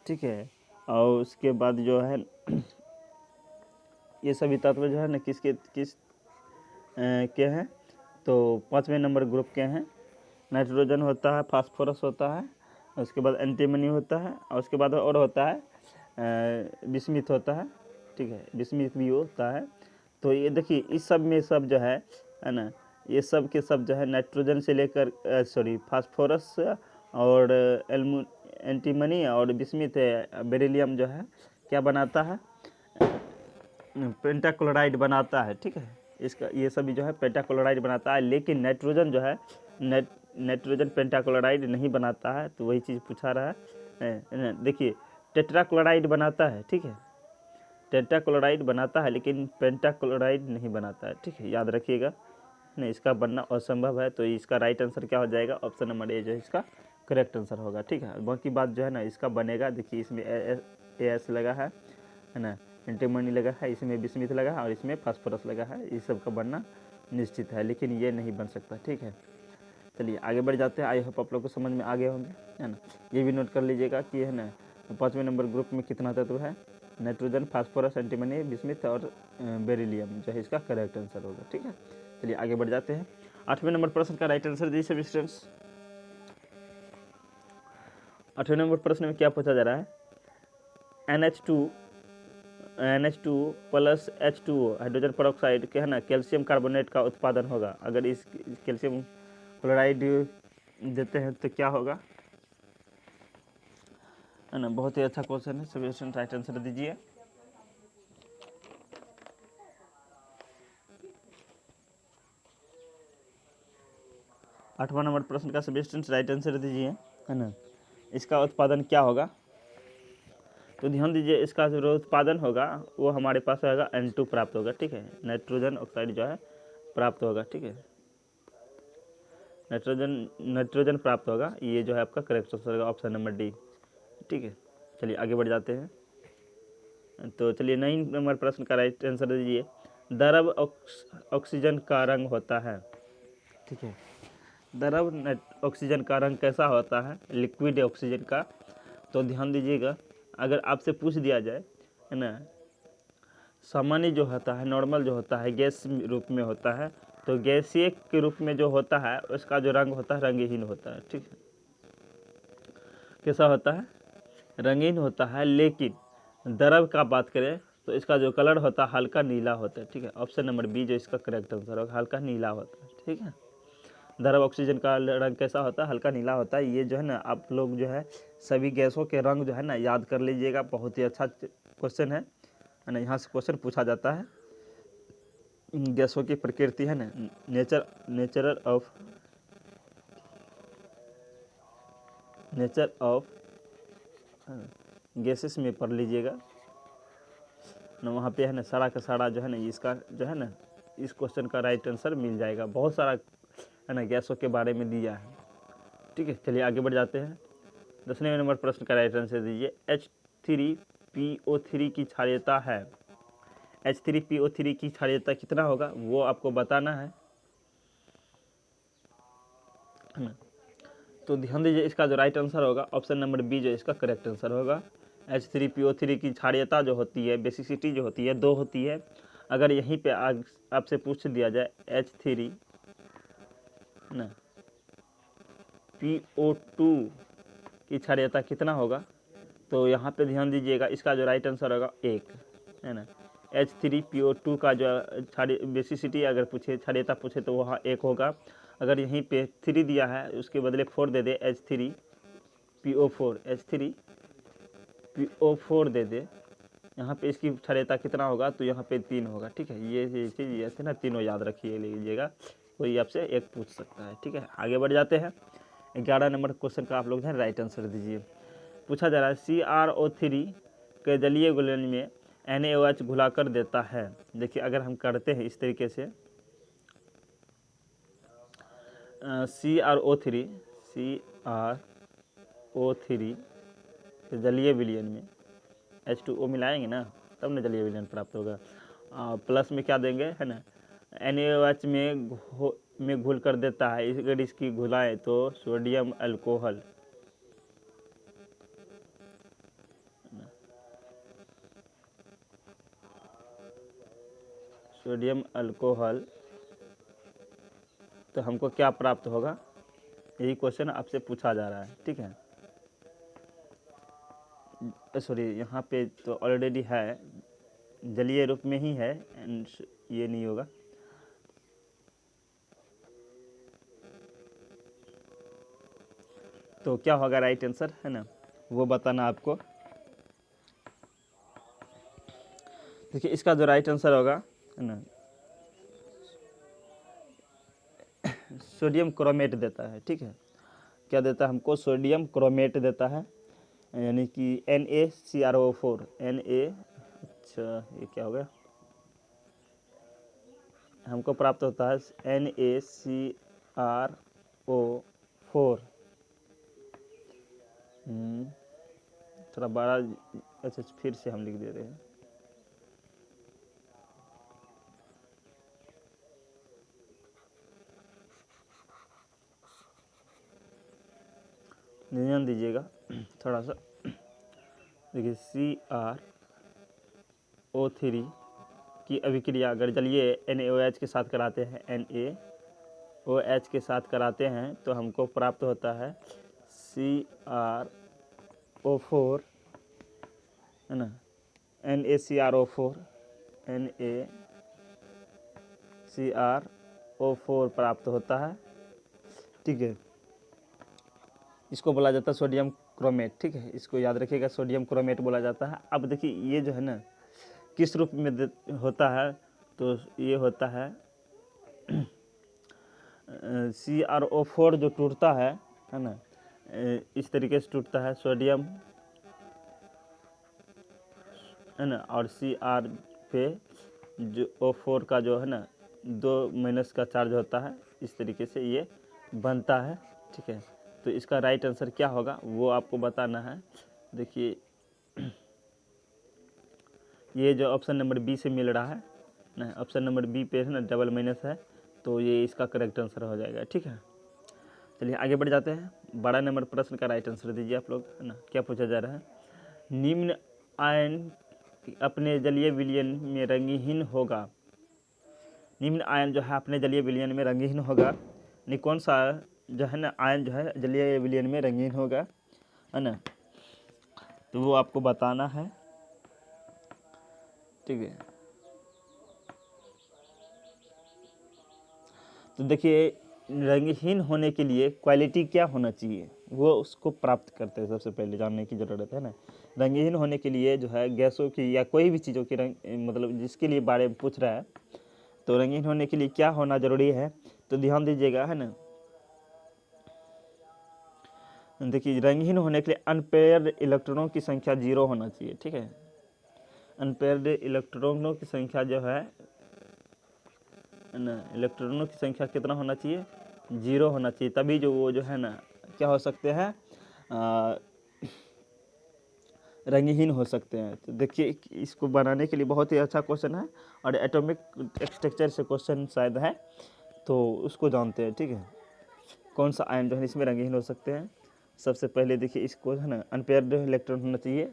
ठीक है। और उसके बाद जो है ये सभी तत्व जो है ना किस के हैं, तो 5वें नंबर ग्रुप के हैं। नाइट्रोजन होता है, फास्फोरस होता है, उसके बाद एंटीमनी होता है, और उसके बाद और होता है बिस्मिथ होता है। ठीक है, बिस्मिथ भी होता है। तो ये देखिए इस सब में सब जो है ना, ये सब के सब जो है नाइट्रोजन से लेकर सॉरी फास्फोरस और एंटीमनी और बिस्मिथ बेरिलियम जो है क्या बनाता है, पेंटाक्लोराइड बनाता है। ठीक है, इसका ये सभी जो है पेंटाक्लोराइड बनाता है, लेकिन नाइट्रोजन जो है नाइट्रोजन पेंटाक्लोराइड नहीं बनाता है। तो वही चीज़ पूछा रहा है। देखिए टेट्राक्लोराइड बनाता है, ठीक है, टेट्राक्लोराइड बनाता है लेकिन पेंटाक्लोराइड नहीं बनाता है। ठीक है, याद रखिएगा, नहीं इसका बनना असंभव है। तो इसका राइट आंसर क्या हो जाएगा, ऑप्शन नंबर ए जो है इसका करेक्ट आंसर होगा। ठीक है, बाकी बात जो है ना इसका बनेगा, देखिए इसमें AS लगा है ना, एंटीमनी लगा है, इसमें बिस्मिथ लगा है, और इसमें फास्फोरस लगा है, इस सब का बनना निश्चित है, लेकिन ये नहीं बन सकता। ठीक है, चलिए आगे बढ़ जाते हैं। आई होप आप लोग को समझ में आ गए होंगे, है ना। ये भी नोट कर लीजिएगा कि है ना 5वें नंबर ग्रुप में कितना तत्व है, नाइट्रोजन, फास्फोरस, एंटीमनी, बिस्मिथ और बेरिलियम जो है इसका करेक्ट आंसर होगा। ठीक है, चलिए आगे बढ़ जाते हैं। 8वें नंबर प्रश्न का राइट आंसर दीजिए सभी स्टूडेंट्स। 8वें नंबर प्रश्न में क्या पूछा जा रहा है, NH2 NH2 plus H2O hydrogen peroxide के है ना कैल्शियम कार्बोनेट का उत्पादन होगा। अगर इस कैल्शियम क्लोराइड देते हैं तो क्या होगा, है ना। बहुत ही अच्छा क्वेश्चन है, सभी स्टूडेंट राइट आंसर दीजिए। आठवां नंबर प्रश्न का सभी स्टूडेंट राइट आंसर दीजिए, है ना। इसका उत्पादन क्या होगा, तो ध्यान दीजिए, इसका जो उत्पादन होगा वो हमारे पास होगा N2 प्राप्त होगा, ठीक है। नाइट्रोजन ऑक्साइड जो है प्राप्त होगा, ठीक है। नाइट्रोजन प्राप्त होगा, ये जो है आपका करेक्ट आंसर होगा ऑप्शन नंबर डी, ठीक है। चलिए आगे बढ़ जाते हैं। तो चलिए 9 नंबर प्रश्न का राइट आंसर दीजिए। द्रव ऑक्सीजन का रंग होता है, ठीक है। द्रव ऑक्सीजन का रंग कैसा होता है, लिक्विड ऑक्सीजन का, तो ध्यान दीजिएगा, अगर आपसे पूछ दिया जाए, है ना, सामान्य जो होता है, नॉर्मल जो होता है गैस रूप में होता है, तो गैसीय के रूप में जो होता है उसका जो रंग होता है रंगहीन होता है, ठीक है। कैसा होता है, रंगीन होता है। लेकिन द्रव का बात करें तो इसका जो कलर होता है हल्का नीला होता है, ठीक है। ऑप्शन नंबर बी जो इसका करेक्ट आंसर होगा, हल्का नीला होता है, ठीक है। द्रव ऑक्सीजन का रंग कैसा होता है, हल्का नीला होता है। ये जो है ना, आप लोग जो है सभी गैसों के रंग जो है ना याद कर लीजिएगा, बहुत ही अच्छा क्वेश्चन है ना। यहाँ से क्वेश्चन पूछा जाता है, गैसों की प्रकृति है ना, नेचर ऑफ गैसेस में पढ़ लीजिएगा ना, वहाँ पे है ना सारा का सारा जो है ना इसका जो है ना इस क्वेश्चन का राइट आंसर मिल जाएगा। बहुत सारा है ना गैसों के बारे में दिया है, ठीक है। चलिए आगे बढ़ जाते हैं। 10वें नंबर प्रश्न का राइट आंसर दीजिए। H3PO3 की क्षारीयता है, H3PO3 की क्षारीयता कितना होगा वो आपको बताना है ना। तो ध्यान दीजिए, इसका जो राइट आंसर होगा ऑप्शन नंबर बी जो इसका करेक्ट आंसर होगा। H3PO3 की क्षारीयता जो होती है, बेसिसिटी जो होती है 2 होती है। अगर यहीं पे आपसे पूछ दिया जाए H3 ना PO2 की क्षारीयता कितना होगा, तो यहाँ पे ध्यान दीजिएगा, इसका जो राइट आंसर होगा 1, है ना। H3PO2 का जो बेसिसिटी अगर पूछे, क्षारीयता पूछे तो वहाँ 1 होगा। अगर यहीं पे 3 दिया है उसके बदले 4 दे दे, H3PO4 दे दे, यहाँ पे इसकी क्षारीयता कितना होगा, तो यहाँ पे 3 होगा, ठीक है। ये चीज़ ऐसे ना तीनों याद रखिए लीजिएगा, कोई आपसे एक पूछ सकता है, ठीक है। आगे बढ़ जाते हैं। 11 नंबर क्वेश्चन का आप लोग हैं राइट आंसर दीजिए। पूछा जा रहा है CrO3 के जलीय घुलन में NaOH घुला कर देता है। देखिए अगर हम करते हैं इस तरीके से, CrO3 के जलीय विलयन में H2O मिलाएंगे ना, तब ना जलीय विलयन प्राप्त होगा। प्लस में क्या देंगे, है ना, NaOH में घुल कर देता है। अगर इसकी घुलाएं तो सोडियम अल्कोहल, तो हमको क्या प्राप्त होगा, यही क्वेश्चन आपसे पूछा जा रहा है, ठीक है। सॉरी, यहाँ पे तो ऑलरेडी है, जलीय रूप में ही है, ये नहीं होगा। तो क्या होगा राइट आंसर, है ना, वो बताना आपको। देखिए इसका जो राइट आंसर होगा, है ना, सोडियम क्रोमेट देता है, ठीक है। क्या देता है हमको, सोडियम क्रोमेट देता है, यानी कि NaCrO4 अच्छा ये क्या हो गया, हमको प्राप्त होता है NaCrO4। थोड़ा बड़ा, अच्छा फिर से हम लिख दे रहे हैं। ध्यान दीजिएगा थोड़ा सा। देखिए CrO3 की अभिक्रिया अगर जलीय NaOH के साथ कराते हैं, NaOH के साथ कराते हैं तो हमको प्राप्त होता है CrO4, है ना, NaCrO4 NaCrO4 प्राप्त होता है, ठीक है। इसको बोला जाता है सोडियम क्रोमेट, ठीक है, इसको याद रखिएगा, सोडियम क्रोमेट बोला जाता है। अब देखिए ये जो है ना किस रूप में होता है, तो ये होता है CrO4 जो टूटता है ना, इस तरीके से टूटता है, सोडियम है ना, और Cr पे जो O4 का जो है ना 2 का चार्ज होता है, इस तरीके से ये बनता है, ठीक है। तो इसका राइट आंसर क्या होगा वो आपको बताना है। देखिए ये जो ऑप्शन नंबर बी से मिल रहा है ना, ऑप्शन नंबर बी पे है ना डबल माइनस है, तो ये इसका करेक्ट आंसर हो जाएगा, ठीक है। चलिए आगे बढ़ जाते हैं। 12 नंबर प्रश्न का राइट आंसर दीजिए आप लोग, है ना। क्या पूछा जा रहा है, निम्न आयन अपने जलीय विलयन में रंगहीन होगा। निम्न आयन जो है अपने जलीय विलयन में रंगहीन होगा, नहीं कौन सा जो है ना आयन जो है जलीय विलयन में रंगीन होगा, है ना, तो वो आपको बताना है, ठीक है। तो देखिए रंगहीन होने के लिए क्वालिटी क्या होना चाहिए, वो उसको प्राप्त करते हैं, सबसे पहले जानने की ज़रूरत है ना। रंगहीन होने के लिए जो है गैसों की या कोई भी चीज़ों की रंग, मतलब जिसके लिए बारे में पूछ रहा है, तो रंगीन होने के लिए क्या होना ज़रूरी है, तो ध्यान दीजिएगा, है ना। देखिए रंगहीन होने के लिए अनपेयर्ड इलेक्ट्रॉनों की संख्या 0 होना चाहिए, ठीक है। अनपेयर्ड इलेक्ट्रॉनों की संख्या जो है ना, इलेक्ट्रॉनों की संख्या कितना होना चाहिए, 0 होना चाहिए, तभी जो वो जो है ना क्या हो सकते हैं, रंगहीन हो सकते हैं। तो देखिए इसको बनाने के लिए बहुत ही अच्छा क्वेश्चन है, और एटॉमिक स्ट्रक्चर से क्वेश्चन शायद है, तो उसको जानते हैं, ठीक है। कौन सा आयन जो है इसमें रंगहीन हो सकते हैं। सबसे पहले देखिए इसको है ना अनपेयर्ड इलेक्ट्रॉन होना चाहिए।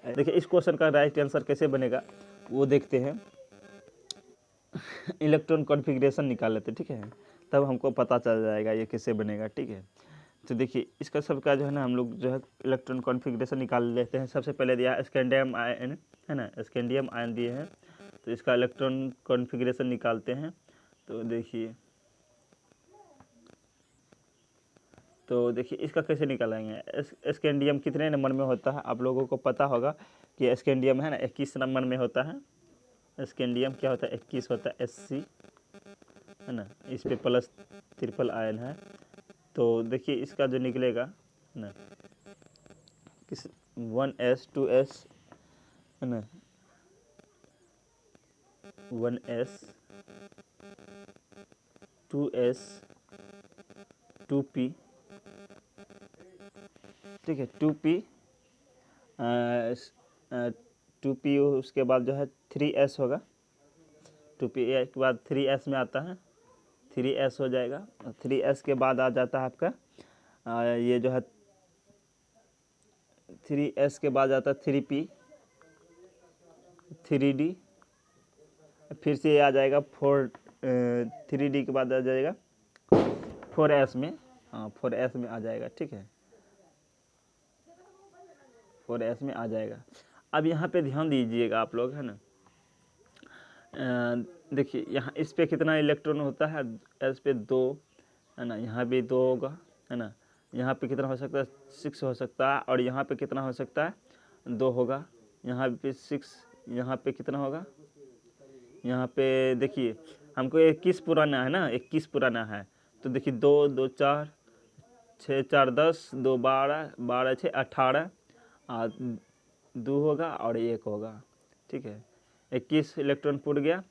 देखिए इस क्वेश्चन का राइट आंसर कैसे बनेगा वो देखते हैं। इलेक्ट्रॉन कॉन्फ़िगरेशन निकाल लेते हैं, ठीक है, तब हमको पता चल जाएगा ये कैसे बनेगा, ठीक है। तो देखिए इसका सबका जो है ना हम लोग जो है इलेक्ट्रॉन कॉन्फ़िगरेशन निकाल लेते हैं। सबसे पहले दिया है स्कैंडियम आयन, है ना, स्कैंडियम आयन दिए हैं, तो इसका इलेक्ट्रॉन कॉन्फ़िगरेशन निकालते हैं। तो देखिए इसका कैसे निकालेंगे, स्कैंडियम कितने नंबर में होता है, आप लोगों को पता होगा कि स्कैंडियम है ना 21 नंबर में होता है। स्कैंडियम क्या होता है, 21 होता है, Sc, है ना, इस पे प्लस ट्रिपल आयन है। तो देखिए इसका जो निकलेगा ना किस 1s 2s, है ना, 1s 2s 2p, ठीक है, 2p 2p, उसके बाद जो है 3s होगा, 2p के बाद 3s में आता है, 3s हो जाएगा। 3s के बाद आ जाता है आपका ये जो है 3s के बाद आता है 3p 3d, फिर से ये आ जाएगा 3d के बाद आ जाएगा 4s में, हाँ 4s में आ जाएगा, ठीक है, 4s में आ जाएगा। अब यहाँ पे ध्यान दीजिएगा आप लोग, है ना, देखिए यहाँ इस पे कितना इलेक्ट्रॉन होता है, एस पे 2, है ना, यहाँ भी 2 होगा, है ना, यहाँ पे कितना हो सकता है 6 हो सकता है, और यहाँ पे कितना हो सकता है 2 होगा, यहाँ पे 6, यहाँ पे कितना होगा, यहाँ पे देखिए हमको 21 पुराना है ना, 21 पुराना है, तो देखिए 2 2 4 6 4 10 2 12 12 6 18 2 होगा और 1 होगा, ठीक है, 21 इलेक्ट्रॉन पुट गया।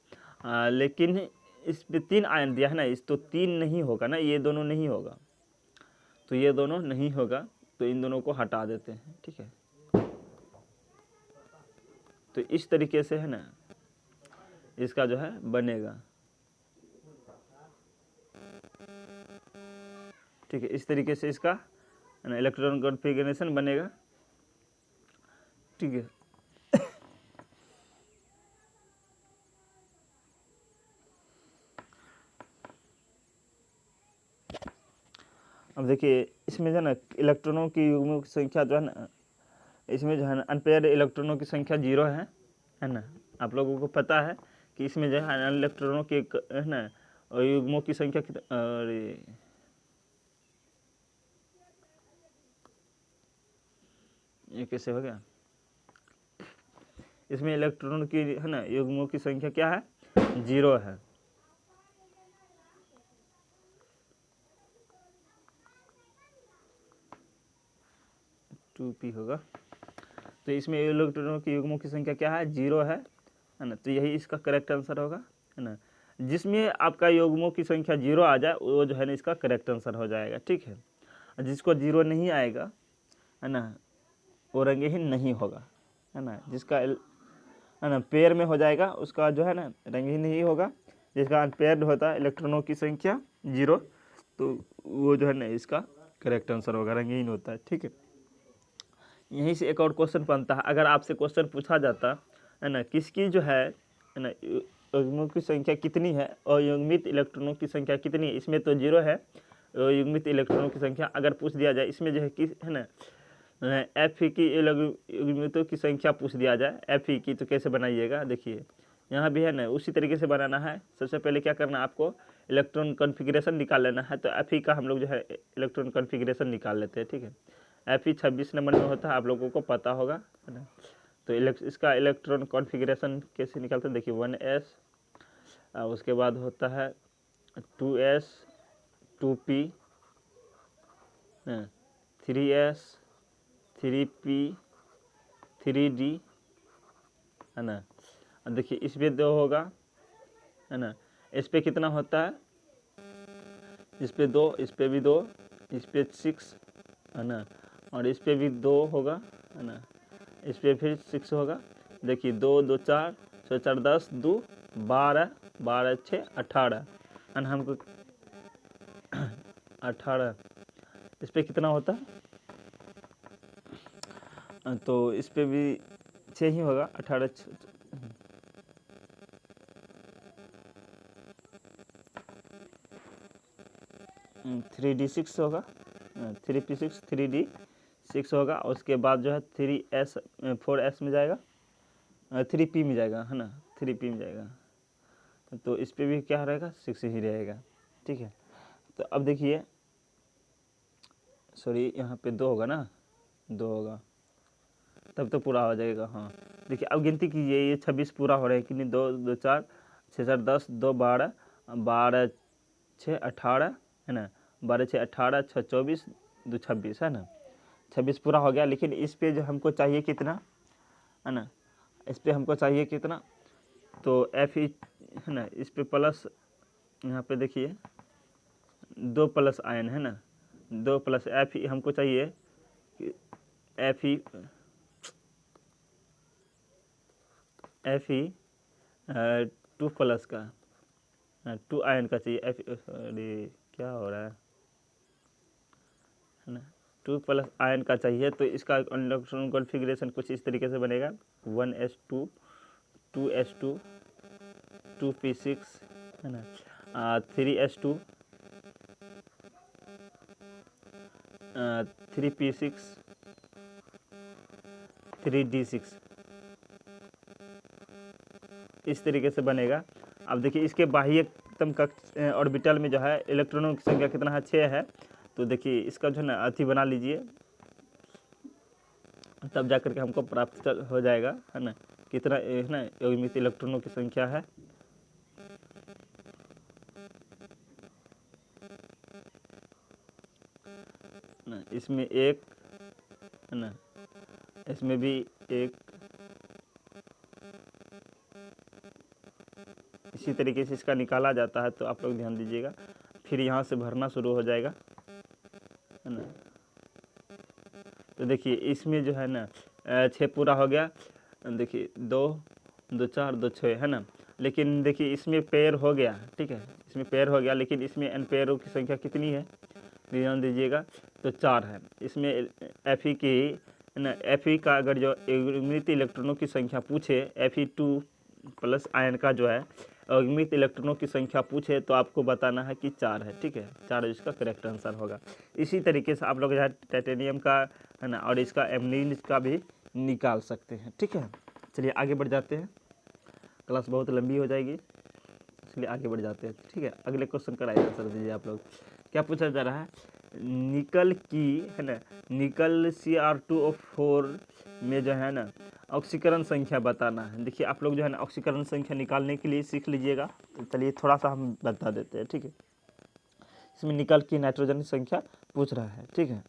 लेकिन इस पे 3 आयन दिया है ना, इस तो 3 नहीं होगा ना, ये दोनों नहीं होगा, तो ये दोनों नहीं होगा, तो इन दोनों को हटा देते हैं, ठीक है। तो इस तरीके से है ना इसका जो है बनेगा, ठीक है, इस तरीके से इसका है ना इलेक्ट्रॉन कॉन्फ़िगरेशन बनेगा, ठीक है। अब देखिए इसमें जो है ना इलेक्ट्रॉनों की युग्मों की संख्या जो है ना, इसमें जो है ना अनपेयर्ड इलेक्ट्रॉनों की संख्या 0 है, है ना। आप लोगों को पता है कि इसमें जो है इलेक्ट्रॉनों के है ना और युग्मों की संख्या अरे ये कैसे हो गया, इसमें इलेक्ट्रॉन की है ना युग्मों की संख्या क्या है, 0 है। टू पी होगा, तो इसमें इलेक्ट्रॉनों की युग्मों की संख्या क्या है, 0 है ना। तो यही इसका करेक्ट आंसर होगा, है ना। जिसमें आपका युग्मों की संख्या 0 आ जाए वो जो है ना इसका करेक्ट आंसर हो जाएगा, ठीक है। जिसको 0 नहीं आएगा, है ना, वो रंगहीन नहीं होगा, है ना। जिसका है ना पेयर में हो जाएगा उसका जो है ना रंगहीन नहीं होगा। जिसका अनपेयर्ड होता है इलेक्ट्रॉनों की संख्या 0, तो वो जो है ना इसका करेक्ट आंसर होगा, रंगहीन होता है, ठीक है। यहीं से एक और क्वेश्चन बनता है, अगर आपसे क्वेश्चन पूछा जाता है ना किसकी जो है ना युग्मों की संख्या कितनी है और युग्मित इलेक्ट्रॉनों की संख्या कितनी है, इसमें तो 0 है, युग्मित इलेक्ट्रॉनों की संख्या अगर पूछ दिया जाए इसमें जो है किस है ना एफ ई की युग्मितों की संख्या पूछ दिया जाए, एफ ई की, तो कैसे बनाइएगा, देखिए यहाँ भी है ना उसी तरीके से बनाना है। सबसे पहले क्या करना है आपको, इलेक्ट्रॉन कॉन्फ़िगरेशन निकाल लेना है। तो एफ ई का हम लोग जो है इलेक्ट्रॉन कॉन्फ़िगरेशन निकाल लेते हैं, ठीक है। एफ ई 26 नंबर में होता है, आप लोगों को पता होगा, है ना। तो इसका इलेक्ट्रॉन कॉन्फ़िगरेशन कैसे निकालते हैं, देखिए 1s, उसके बाद होता है 2s, 2p, 3s, 3p, 3d, है ना। अब देखिए इस पे 2 होगा, है ना। इस पे कितना होता है, इस पे 2, इस पे भी 2, इस पे 6, है ना, और इस पे भी 2 होगा, है ना, इस पे फिर 6 होगा। देखिए 2 2 4 6 4 10 2 12 12 6 18, है ना। हमको 18, इस पे कितना होता है, तो इस पे भी 6 ही होगा, 18 3d6 होगा, 3p6 3d6 होगा। और उसके बाद जो है 3s 4s में जाएगा, 3p में जाएगा, है ना, 3p में जाएगा। तो इस पे भी क्या रहेगा, 6 ही रहेगा, ठीक है। तो अब देखिए सॉरी यहाँ पे 2 होगा ना, 2 होगा तब तो पूरा हो जाएगा। हाँ देखिए अब गिनती कीजिए, ये 26 पूरा हो रहा है कि नहीं, 2 2 4 6 4 10 2 12 12 6 18, है ना, 12 6 18 6 24 2 26, है ना, 26 पूरा हो गया। लेकिन इस पे जो हमको चाहिए कितना, है ना, इस पे हमको चाहिए कितना, तो एफ ई, है ना, इस पे प्लस, यहाँ पे देखिए 2 प्लस आयन, है ना, 2 प्लस एफ ई हमको चाहिए, एफ ई 2 प्लस का, 2 आयन का चाहिए, एफ, अरे क्या हो रहा है ना, 2 प्लस आयन का चाहिए। तो इसका इलेक्ट्रॉन कॉन्फ़िगरेशन कुछ इस तरीके से बनेगा, 1s2 2s2 2p6, है ना, 3s2 3p6 3d6, इस तरीके से बनेगा। अब देखिए इसके बाह्यतम कक्ष ऑर्बिटल में जो है इलेक्ट्रॉनों की संख्या कितना है, 6 है। तो देखिए इसका जो है ना अथी बना लीजिए, तब जा करके हमको प्राप्त हो जाएगा, है ना, कितना है ना युग्मित इलेक्ट्रॉनों की संख्या है। ना इसमें 1, है ना, इसमें भी 1, इसी तरीके से इसका निकाला जाता है। तो आप लोग ध्यान दीजिएगा, फिर यहाँ से भरना शुरू हो जाएगा, है ना। तो देखिए इसमें जो है ना 6 पूरा हो गया, देखिए 2 2 4 2 6, है ना। लेकिन देखिए इसमें पेयर हो गया, ठीक है, इसमें पेयर हो गया, लेकिन इसमें अनपेयरों की संख्या कितनी है, ध्यान दीजिएगा, तो 4 है। इसमें एफ ई की, है ना, एफ ई का अगर जो युग्मित इलेक्ट्रॉनों की संख्या पूछे, एफ ई 2 प्लस आयन का जो है युग्मित इलेक्ट्रॉनों की संख्या पूछे, तो आपको बताना है कि 4 है, ठीक है, 4 इसका करेक्ट आंसर होगा। इसी तरीके से आप लोग जो है टाइटेनियम का, है ना, और इसका एमनील का भी निकाल सकते हैं, ठीक है। चलिए आगे बढ़ जाते हैं, क्लास बहुत लंबी हो जाएगी, इसलिए आगे बढ़ जाते हैं। ठीक है, अगले क्वेश्चन का राइट आंसर दीजिए आप लोग। क्या पूछा जा रहा है, निकल की है ना, निकल Cr2O4 में जो है ना ऑक्सीकरण संख्या बताना है। देखिए आप लोग जो है ना ऑक्सीकरण संख्या निकालने के लिए सीख लीजिएगा। तो चलिए थोड़ा सा हम बता देते हैं। ठीक है, इसमें निकल की नाइट्रोजन संख्या पूछ रहा है। ठीक है,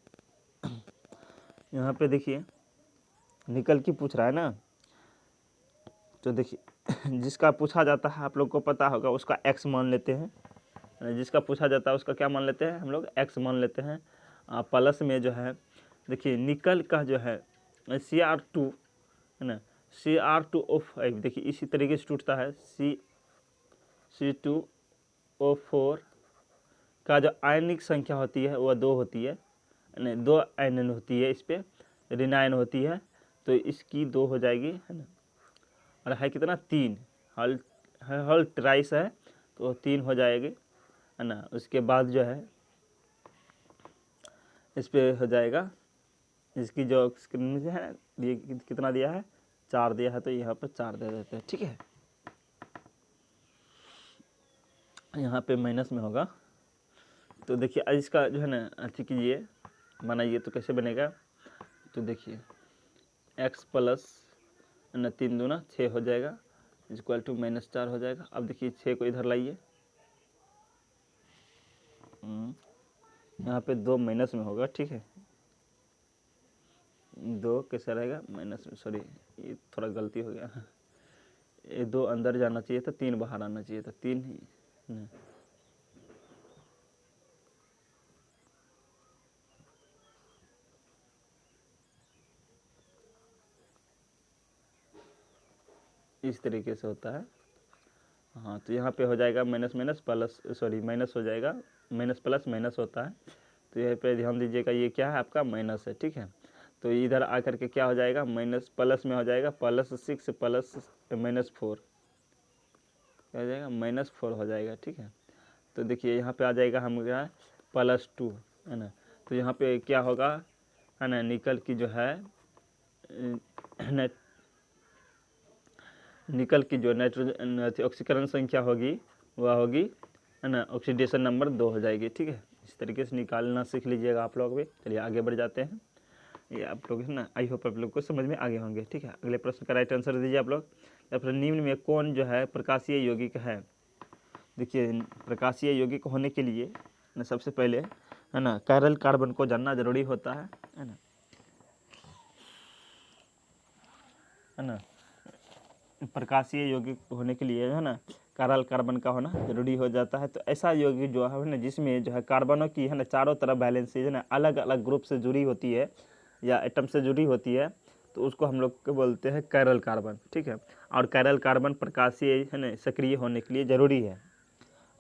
यहाँ पे देखिए निकल की पूछ रहा है ना, तो देखिए जिसका पूछा जाता है आप लोग को पता होगा, उसका एक्स मान लेते हैं। जिसका पूछा जाता है उसका क्या मान लेते हैं हम लोग, एक्स मान लेते हैं। प्लस में जो है देखिए निकल का जो है Cr2 है ना, Cr2O5 देखिए इसी तरीके से टूटता है। C2O4 का जो आयनिक संख्या होती है वह 2 होती है, नहीं 2 आयन होती है, इस पर ऋण आयन होती है, तो इसकी 2 हो जाएगी है ना। और है कितना 3, हल ट्राइस है तो 3 हो जाएगी है ना। उसके बाद जो है इस पे हो जाएगा, इसकी जो स्क्रीन में है ये कितना दिया है 4 दिया है, तो यहाँ पर 4 दे देते हैं। ठीक है, यहाँ पे माइनस में होगा, तो देखिए इसका जो है ना अच्छी कीजिए, बनाइए तो कैसे बनेगा। तो देखिए x प्लस ना 3 दूना 6 हो जाएगा, इक्वल टू -4 हो जाएगा। अब देखिए 6 को इधर लाइए, यहाँ पे 2 माइनस में होगा। ठीक है, 2 कैसा रहेगा माइनस में, सॉरी ये थोड़ा गलती हो गया, ये 2 अंदर जाना चाहिए था, 3 बाहर आना चाहिए था, 3 ही नहीं। इस तरीके से होता है। हाँ, तो यहाँ पे हो जाएगा minus minus plus, sorry minus हो जाएगा, माइनस प्लस माइनस होता है, तो यहाँ पे ध्यान दीजिएगा ये क्या है आपका माइनस है। ठीक है, तो इधर आकर के क्या हो जाएगा माइनस प्लस में हो जाएगा +6 प्लस -4 क्या हो जाएगा -4 हो जाएगा। ठीक है, तो देखिए यहाँ पे आ जाएगा हमारा +2 है ना, तो यहाँ पे क्या होगा है ना, निकल की जो है निकल की जो नाइट्रोजन ऑक्सीकरण संख्या होगी वह होगी है ना, ऑक्सीडेशन नंबर 2 हो जाएगी। ठीक है, इस तरीके से निकालना सीख लीजिएगा आप लोग भी। चलिए आगे बढ़ जाते हैं, ये आप लोग है ना, आई होप आप लोग को समझ में आगे होंगे। ठीक है, अगले प्रश्न का राइट आंसर दीजिए आप लोग। या फिर निम्न में कौन जो है प्रकाशीय यौगिक है। देखिए प्रकाशीय यौगिक होने के लिए ना सबसे पहले है ना कायरल कार्बन को जानना जरूरी होता है ना। प्रकाशीय यौगिक होने के लिए है ना कायरल कार्बन का होना जरूरी हो जाता है। तो ऐसा यौगिक जो है ना जिसमें जो है कार्बनों की है ना चारों तरफ वैलेंसी है ना अलग अलग ग्रुप से जुड़ी होती है या एटम से जुड़ी होती है, तो उसको हम लोग को बोलते हैं कायरल कार्बन। ठीक है, और कायरल कार्बन प्रकाशीय है ना सक्रिय होने के लिए जरूरी है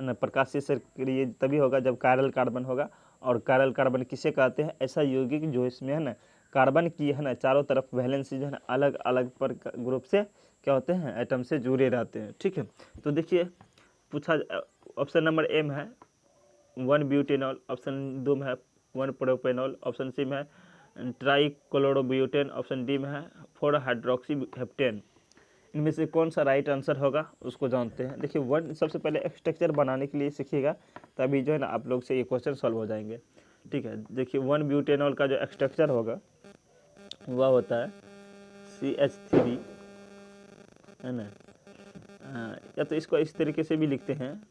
ना। प्रकाशीय सक्रिय तभी होगा जब कायरल कार्बन होगा, और कायरल कार्बन किसे कहते हैं, ऐसा यौगिक जो इसमें है ना कार्बन की है ना चारों तरफ वैलेंसी जो है ना अलग अलग पर ग्रुप से क्या होते हैं एटम से जुड़े रहते हैं। ठीक है, तो देखिए पूछा ऑप्शन नंबर ए में है 1 ब्यूटेनॉल, ऑप्शन 2 में है 1 प्रोपेनॉल, ऑप्शन सी में है ट्राइक्लोरोब्यूटेन, ऑप्शन डी में है 4 हाइड्रोक्सी हेप्टेन। इनमें से कौन सा राइट आंसर होगा उसको जानते हैं। देखिए वन सबसे पहले स्ट्रक्चर बनाने के लिए सीखिएगा, तभी जो है ना आप लोग से ये क्वेश्चन सॉल्व हो जाएंगे। ठीक है, देखिए 1 ब्यूटेनॉल का जो स्ट्रक्चर होगा वह होता है CH3 है ना। या तो इसको इस तरीके से भी लिखते हैं,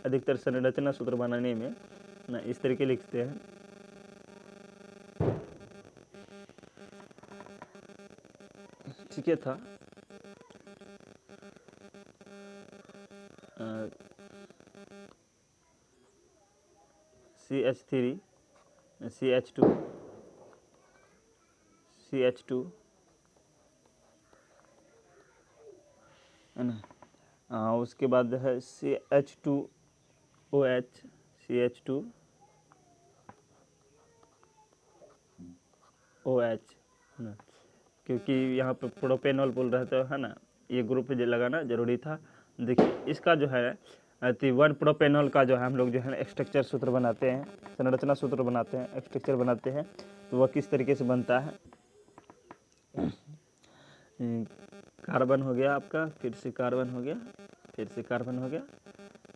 अधिकतर संरचना सूत्र बनाने में ना इस तरीके लिखते हैं। ठीक है था CH3 CH2 CH2 है ना, उसके बाद है CH2OH CH2OH है ना, क्योंकि यहाँ पे प्रोपेनॉल बोल रहे थे है ना, ये ग्रुप लगाना जरूरी था। देखिए इसका जो है 1 प्रोपेनॉल का जो है हम लोग जो है स्ट्रक्चर सूत्र बनाते हैं, संरचना सूत्र बनाते हैं, स्ट्रक्चर बनाते हैं, तो वह किस तरीके से बनता है। कार्बन हो गया आपका, फिर से कार्बन हो गया, फिर से कार्बन हो गया,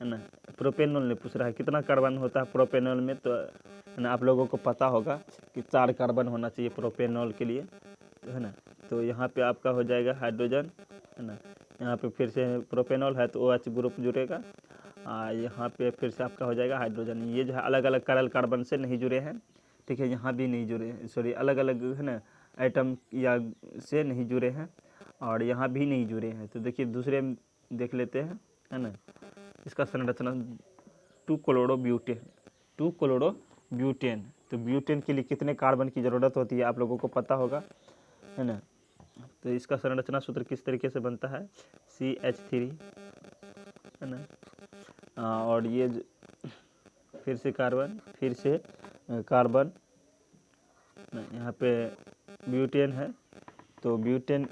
है ना। प्रोपेनॉल ने पूछ रहा है कितना कार्बन होता है प्रोपेनॉल में, तो है ना आप लोगों को पता होगा कि 4 कार्बन होना चाहिए प्रोपेनॉल के लिए, है ना। तो यहाँ पे आपका हो जाएगा हाइड्रोजन, है ना। यहाँ पे फिर से प्रोपेनॉल है तो OH ग्रुप जुड़ेगा, यहाँ पे फिर से आपका हो जाएगा हाइड्रोजन। ये जो है अलग अलग करल कार्बन से नहीं जुड़े हैं, ठीक है। यहाँ भी नहीं जुड़े हैं, सॉरी अलग अलग है ना एटम या से नहीं जुड़े हैं, और यहाँ भी नहीं जुड़े हैं। तो देखिए दूसरे देख लेते हैं, है ना। इसका संरचना 2 क्लोरोब्यूटेन, 2 क्लोरोब्यूटेन। तो ब्यूटेन के लिए कितने कार्बन की ज़रूरत होती है आप लोगों को पता होगा, है ना। तो इसका संरचना सूत्र किस तरीके से बनता है, CH3, है ना। और ये फिर से कार्बन, फिर से कार्बन, यहाँ पे ब्यूटेन है, तो ब्यूटेन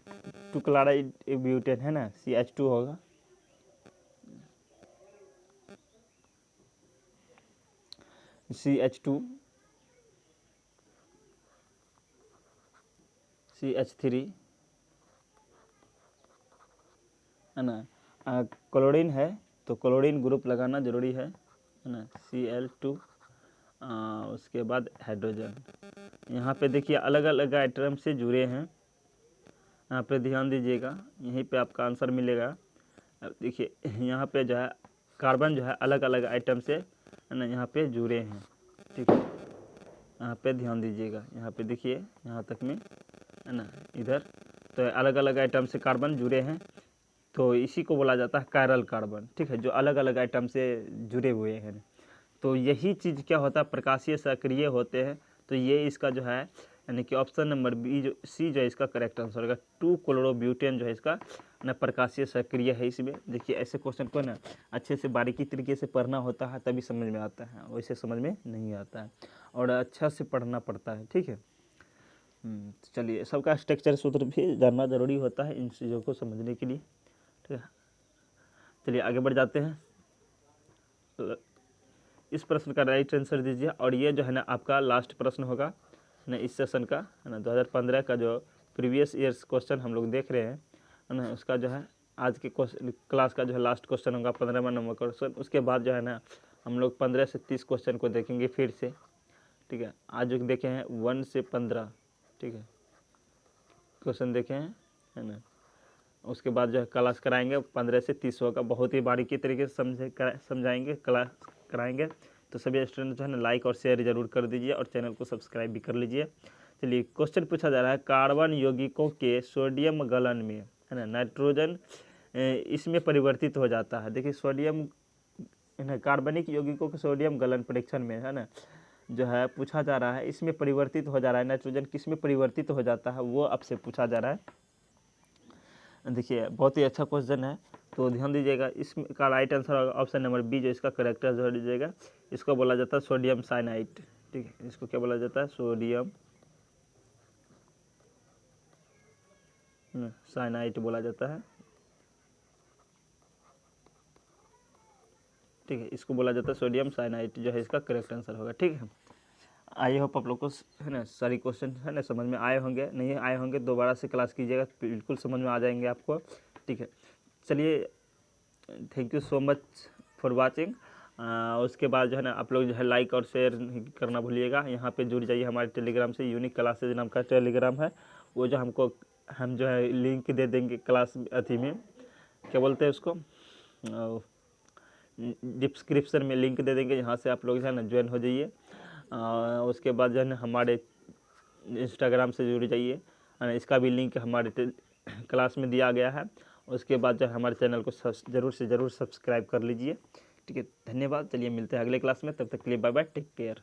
2 क्लोराइड ब्यूटेन है ना, CH2 होगा। CH2, CH3, है ना। क्लोरीन है तो क्लोरीन ग्रुप लगाना जरूरी है ना, Cl2। उसके बाद हाइड्रोजन। यहाँ पे देखिए अलग अलग आइटम से जुड़े हैं, यहाँ पे ध्यान दीजिएगा, यहीं पे आपका आंसर मिलेगा। अब देखिए यहाँ पे जो है कार्बन जो है अलग अलग आइटम से, है ना, यहाँ पे जुड़े हैं, ठीक है। यहाँ पे ध्यान दीजिएगा, यहाँ पे देखिए यहाँ तक में, है ना, इधर तो अलग अलग आइटम से कार्बन जुड़े हैं, तो इसी को बोला जाता है कायरल कार्बन, ठीक है, जो अलग अलग आइटम से जुड़े हुए हैं। तो यही चीज़ क्या होता है, प्रकाशीय सक्रिय होते हैं। तो ये इसका जो है यानी कि ऑप्शन नंबर बी जो सी जो है इसका करेक्ट आंसर होगा। 2 क्लोरोब्यूटेन जो है इसका ना प्रकाशीय सक्रिय है। इसमें देखिए ऐसे क्वेश्चन को ना अच्छे से बारीकी तरीके से पढ़ना होता है तभी समझ में आता है, वैसे समझ में नहीं आता है, और अच्छा से पढ़ना पड़ता है, ठीक है। तो चलिए सबका स्ट्रक्चर सूत्र भी जानना जरूरी होता है इन चीज़ों को समझने के लिए, ठीक है। चलिए आगे बढ़ जाते हैं। इस प्रश्न का राइट आंसर दीजिए, और ये जो है ना आपका लास्ट प्रश्न होगा ना इस सेशन का, है ना। 2015 का जो प्रीवियस ईयर्स क्वेश्चन हम लोग देख रहे हैं, है ना, उसका जो है आज के क्लास का जो है लास्ट क्वेश्चन होगा 15वां नंबर क्वेश्चन। उसके बाद जो है ना हम लोग 15 से 30 क्वेश्चन को देखेंगे फिर से, ठीक है। आज जो देखे हैं 1 से 15, ठीक है, क्वेश्चन देखे हैं, है ना। उसके बाद जो है क्लास कराएंगे 15 से 30 होगा, बहुत ही बारीकी तरीके से समझाएंगे, क्लास कराएंगे। तो सभी स्टूडेंट जो है ना लाइक और शेयर जरूर कर दीजिए, और चैनल को सब्सक्राइब भी कर लीजिए। चलिए क्वेश्चन पूछा जा रहा है, कार्बन यौगिकों के सोडियम गलन में, है ना, नाइट्रोजन इसमें परिवर्तित हो जाता है। देखिए सोडियम, है ना, कार्बनिक यौगिकों के सोडियम गलन परीक्षण में, है ना, जो है पूछा जा रहा है इसमें परिवर्तित हो जा रहा है, नाइट्रोजन किस में परिवर्तित हो जाता है वो आपसे पूछा जा रहा है। देखिए बहुत ही अच्छा क्वेश्चन है, तो ध्यान दीजिएगा। इसका राइट आंसर होगा ऑप्शन नंबर बी, जो इसका करेक्ट आंसर हो दीजिएगा। इसको बोला जाता है सोडियम साइनाइड, ठीक है। इसको क्या बोला जाता है, सोडियम साइनाइड बोला जाता है, ठीक है। इसको बोला जाता है सोडियम साइनाइड, जो है इसका करेक्ट आंसर होगा, ठीक है। आई होप आप लोग को, है ना, सारी क्वेश्चन है ना समझ में आए होंगे, नहीं आए होंगे दोबारा से क्लास कीजिएगा, बिल्कुल समझ में आ जाएंगे आपको, ठीक है। चलिए thank you so much for watching. उसके बाद जो है ना आप लोग जो है लाइक और शेयर करना भूलिएगा। यहाँ पे जुड़ जाइए हमारे टेलीग्राम से, यूनिक क्लासेज नाम का टेलीग्राम है, वो जो हम जो है लिंक दे देंगे क्लास अथी में, क्या बोलते हैं उसको, डिस्क्रिप्शन में लिंक दे देंगे, यहाँ से आप लोग जो है ना ज्वाइन हो जाइए। उसके बाद जो है ना हमारे इंस्टाग्राम से जुड़ जाइए, इसका भी लिंक हमारे क्लास में दिया गया है। उसके बाद जो है हमारे चैनल को ज़रूर से ज़रूर सब्सक्राइब कर लीजिए, ठीक है। धन्यवाद। चलिए मिलते हैं अगले क्लास में, तब तक के लिए बाय बाय, टेक केयर।